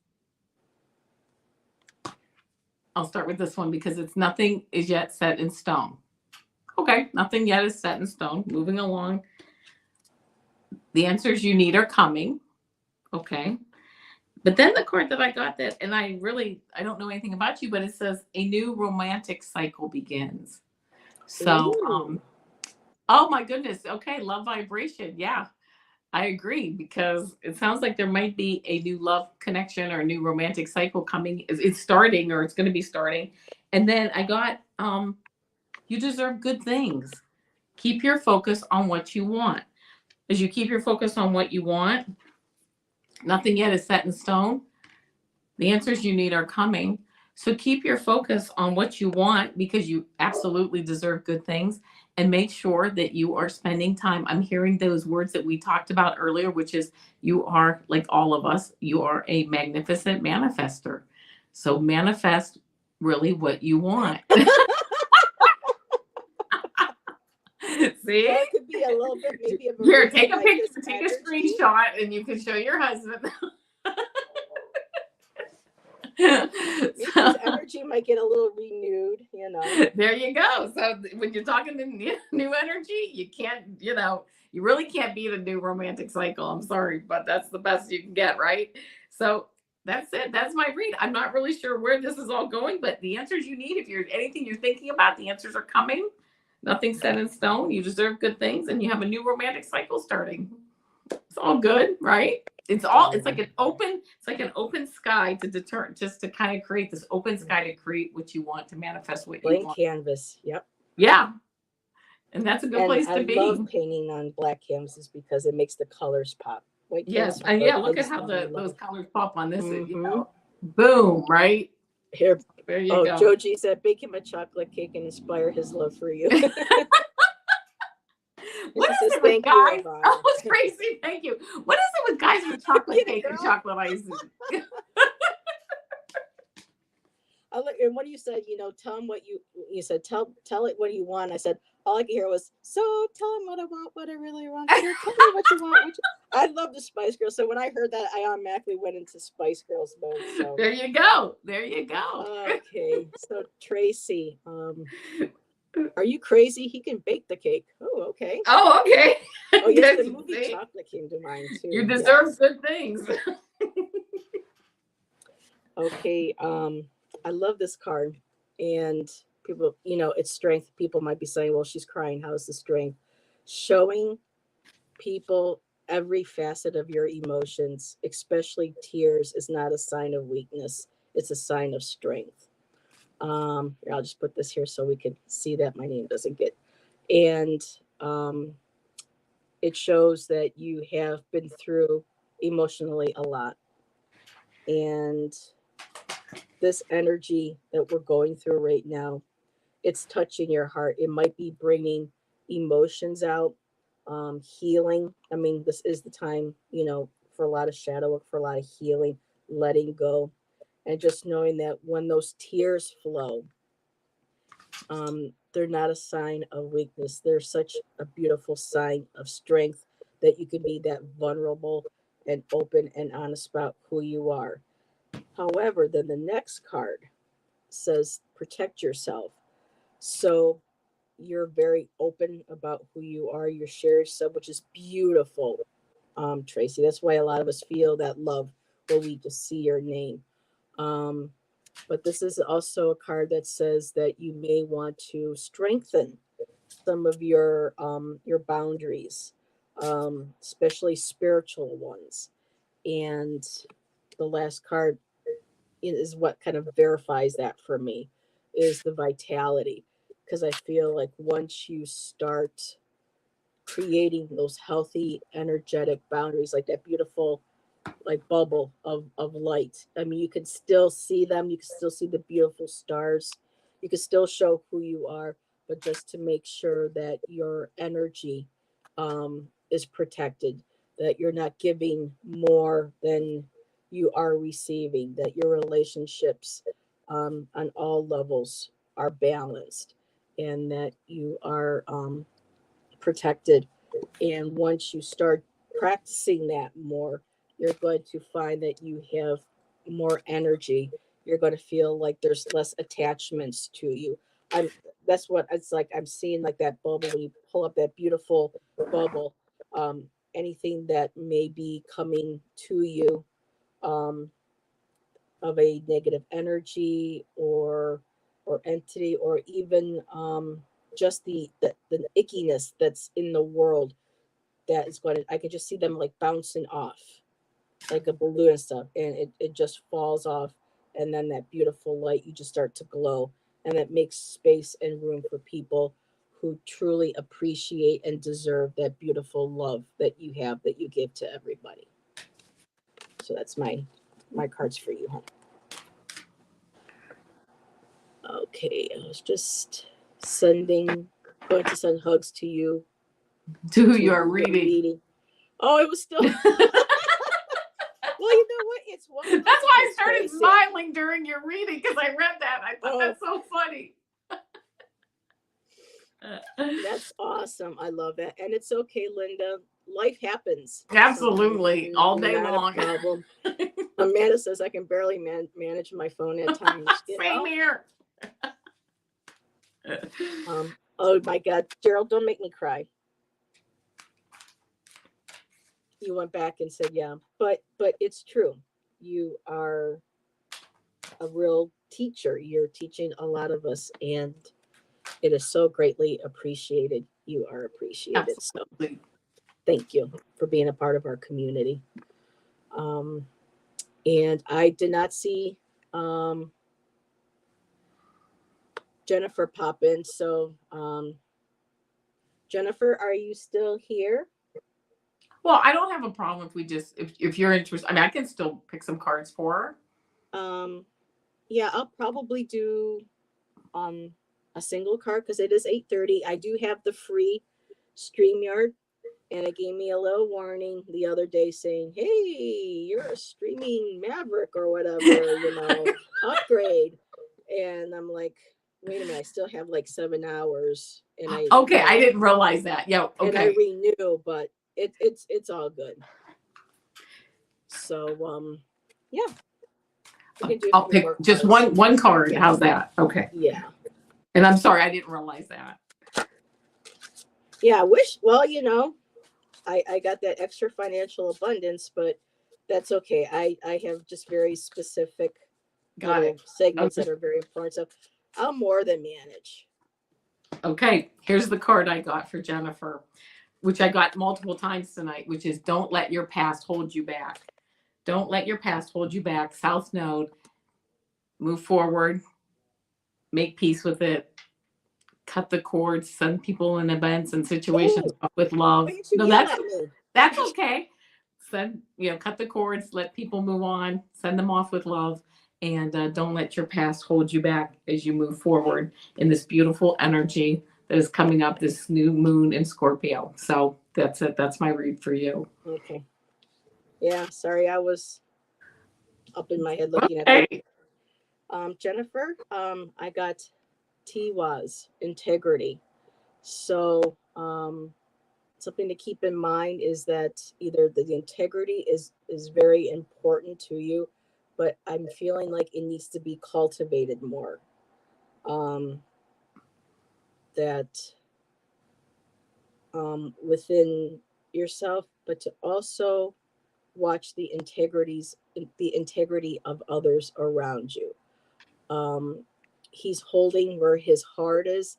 I'll start with this one because it's nothing is yet set in stone. Okay, nothing yet is set in stone. Moving along. The answers you need are coming. Okay. But then the card that I got that, and I don't know anything about you, but it says a new romantic cycle begins. So, oh my goodness. Okay, love vibration. Yeah, I agree, because it sounds like there might be a new love connection or a new romantic cycle coming. It's starting, or it's going to be starting. And then I got, you deserve good things. Keep your focus on what you want. As you keep your focus on what you want, nothing yet is set in stone. The answers you need are coming. So keep your focus on what you want, because you absolutely deserve good things. And make sure that you are spending time. I'm hearing those words that we talked about earlier, which is, you are, like all of us, you are a magnificent manifester. So manifest really what you want. See? Well, it could be a little bit, maybe of a Here, take a like picture, take a screenshot, and you can show your husband. Maybe his energy might get a little renewed, you know. There you go. So when you're talking to new energy, you can't, you really can't beat a new romantic cycle. I'm sorry, but that's the best you can get, right? So that's it. That's my read. I'm not really sure where this is all going, but the answers you need, if you're anything you're thinking about, the answers are coming. Nothing set in stone. You deserve good things, and you have a new romantic cycle starting. It's all good, right? It's like an open sky to kind of create this open sky to create what you want, to manifest what you want. Blank canvas. Yep. Yeah. And that's a good place to be. I love painting on black canvases because it makes the colors pop. Yes. And yeah, look at how those colors pop on this. Mm-hmm. Boom, right? Here. There you go. Joji said, bake him a chocolate cake and inspire his love for you. What is it with guys? Oh, it's crazy. Thank you. What is it with guys with chocolate cake and chocolate icing? And when you said, tell him what you said, tell it what you want. I said, all I could hear was, so tell him what I want, what I really want. So tell me what you want. I love the Spice Girls. So when I heard that, I automatically went into Spice Girls mode. So there you go. There you go. Okay. So Tracy, are you crazy? He can bake the cake. Oh, okay. Oh, okay. Oh, yes, the movie Chocolate came to mind too. You deserve good things. Okay. I love this card. And people, it's strength. People might be saying, well, she's crying. How's the strength? Showing people every facet of your emotions, especially tears, is not a sign of weakness. It's a sign of strength. I'll just put this here so we can see that my name doesn't get. And it shows that you have been through emotionally a lot. And this energy that we're going through right now, it's touching your heart. It might be bringing emotions out, healing. I mean, this is the time, for a lot of shadow work, for a lot of healing, letting go. And just knowing that when those tears flow, they're not a sign of weakness. They're such a beautiful sign of strength, that you can be that vulnerable and open and honest about who you are. However, then the next card says protect yourself. So you're very open about who you are. You share yourself, which is beautiful, Tracy. That's why a lot of us feel that love when we just see your name. But this is also a card that says that you may want to strengthen some of your boundaries, especially spiritual ones. And the last card is what kind of verifies that for me, is the vitality, because I feel like once you start creating those healthy energetic boundaries, like that beautiful like bubble of light. I mean, you can still see them, you can still see the beautiful stars, you can still show who you are, but just to make sure that your energy is protected, that you're not giving more than you are receiving, that your relationships on all levels are balanced, and that you are protected. And once you start practicing that more, you're going to find that you have more energy. You're going to feel like there's less attachments to you. I'm That's what it's like. I'm seeing like that bubble when you pull up that beautiful bubble. Anything that may be coming to you um, of a negative energy or entity, or even just the ickiness that's in the world, that is going to, I could just see them like bouncing off like a balloon and stuff, and it just falls off, and then that beautiful light, you just start to glow, and it makes space and room for people who truly appreciate and deserve that beautiful love that you have, that you give to everybody. So that's my cards for you, honey. Okay, I was just going to send hugs to you, To who to you are who you're reading. reading. Oh, it was still. Well, you know what? It's one. That's why I started smiling during your reading, because I read that. I thought that's so funny. That's awesome. I love that. And it's okay, Linda. Life happens. Absolutely. All day not long. A problem. Amanda says I can barely manage my phone at times. Same here. Oh my God, Gerald, don't make me cry. You went back and said, yeah, but it's true. You are a real teacher. You're teaching a lot of us, and it is so greatly appreciated. You are appreciated. Absolutely. So thank you for being a part of our community. And I did not see Jennifer pop in. So Jennifer, are you still here? Well, I don't have a problem if we just, if you're interested. I mean, I can still pick some cards for her. Yeah, I'll probably do a single card because it is 8:30. I do have the free StreamYard, and it gave me a little warning the other day saying, hey, you're a streaming maverick or whatever, upgrade. And I'm like, wait a minute, I still have like 7 hours. And I didn't realize that. Yeah, okay. And I renew, but it's all good. So yeah. I'll pick just one card. Yeah. How's that? Okay. Yeah. And I'm sorry, I didn't realize that. Yeah, I wish, well, I got that extra financial abundance, but that's okay. I have just very specific segments that are very important. So I'll more than manage. Okay, here's the card I got for Jennifer, which I got multiple times tonight, which is don't let your past hold you back. Don't let your past hold you back. South Node, move forward, make peace with it, cut the cords, send people in events and situations with love. No, that's okay. Cut the cords, let people move on, send them off with love, and don't let your past hold you back as you move forward in this beautiful energy that is coming up, this new moon in Scorpio. So that's it. That's my read for you. Okay. Yeah, sorry, I was up in my head looking at that. Jennifer, I got Tiwa's integrity. So something to keep in mind is that either the integrity is very important to you, but I'm feeling like it needs to be cultivated more. That within yourself, but to also watch the integrity of others around you. He's holding where his heart is,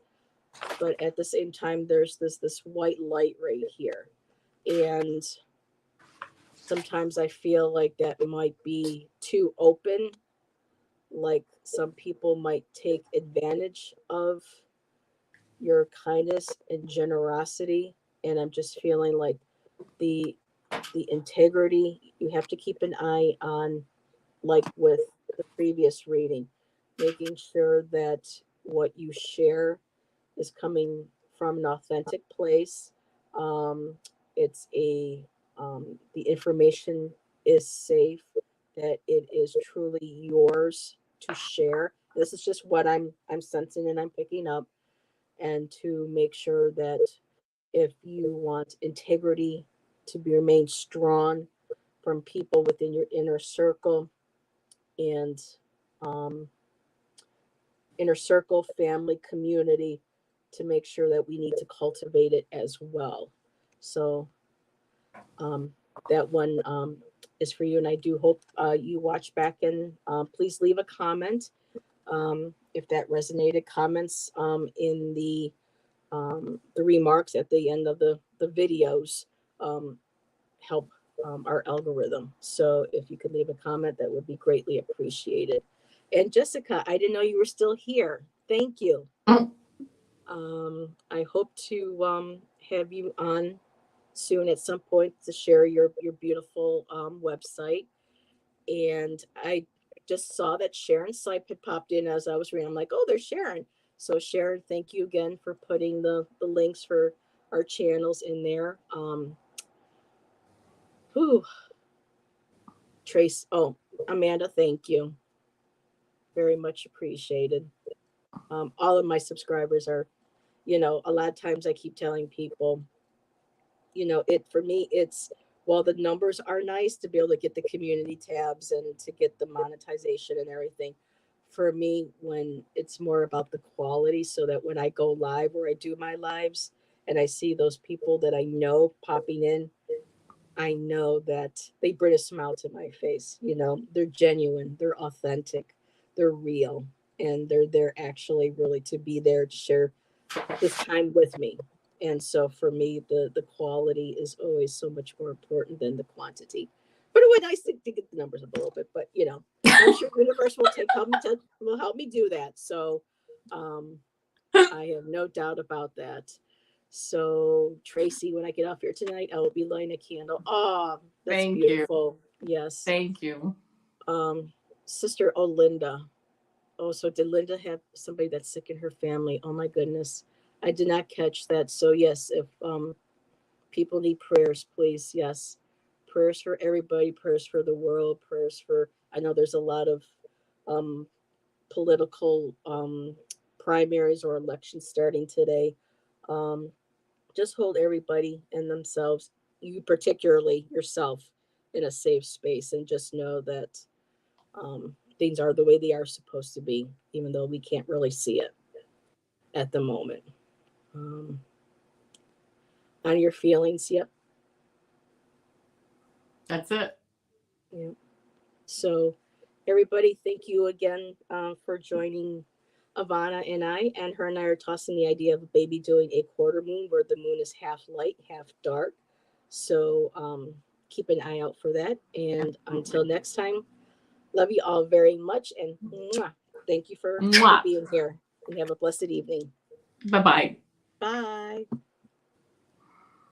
but at the same time, there's this white light right here. And sometimes I feel like that might be too open, like some people might take advantage of your kindness and generosity. And I'm just feeling like the the integrity, you have to keep an eye on, like with the previous reading, making sure that what you share is coming from an authentic place. Um, it's a the information is safe, that it is truly yours to share. This is just what I'm sensing and I'm picking up, and to make sure that if you want integrity to be remain strong from people within your inner circle, and um, inner circle, family, community, to make sure that we need to cultivate it as well. So um, that one is for you, and I do hope you watch back, and please leave a comment if that resonated. Comments in the remarks at the end of the videos um, help our algorithm. So if you could leave a comment, that would be greatly appreciated. And Jessica, I didn't know you were still here. Thank you. I hope to have you on soon at some point to share your beautiful website. And I just saw that Sharon Sipe had popped in as I was reading. I'm like, oh, there's Sharon. So Sharon, thank you again for putting the links for our channels in there. Whew, Trace, oh, Amanda, thank you. Very much appreciated. All of my subscribers are, a lot of times I keep telling people, it for me, it's, while the numbers are nice to be able to get the community tabs and to get the monetization and everything, for me, when it's more about the quality, so that when I go live or I do my lives and I see those people that I know popping in, I know that they bring a smile to my face. They're genuine, they're authentic, they're real, and they're there actually really to be there to share this time with me. And so for me, the quality is always so much more important than the quantity. But it would be nice to get the numbers up a little bit. But I'm sure the universe will help me do that. So I have no doubt about that. So Tracy, when I get off here tonight, I will be lighting a candle. Oh, that's Thank beautiful. you. Yes. Thank you. Sister Olinda. Oh, so did Linda have somebody that's sick in her family? Oh my goodness. I did not catch that. So yes, if people need prayers, please, yes. Prayers for everybody, prayers for the world, prayers for, I know there's a lot of um political primaries or elections starting today. Um, just hold everybody and themselves, you particularly yourself, in a safe space, and just know that things are the way they are supposed to be, even though we can't really see it at the moment. Um, on your feelings, yep. That's it. Yeah. So, everybody, thank you again for joining Avana and I. And her and I are tossing the idea of a baby doing a quarter moon, where the moon is half light, half dark. So, keep an eye out for that. And until next time, love you all very much. And mwah, thank you for being here. And have a blessed evening. Bye-bye. Bye.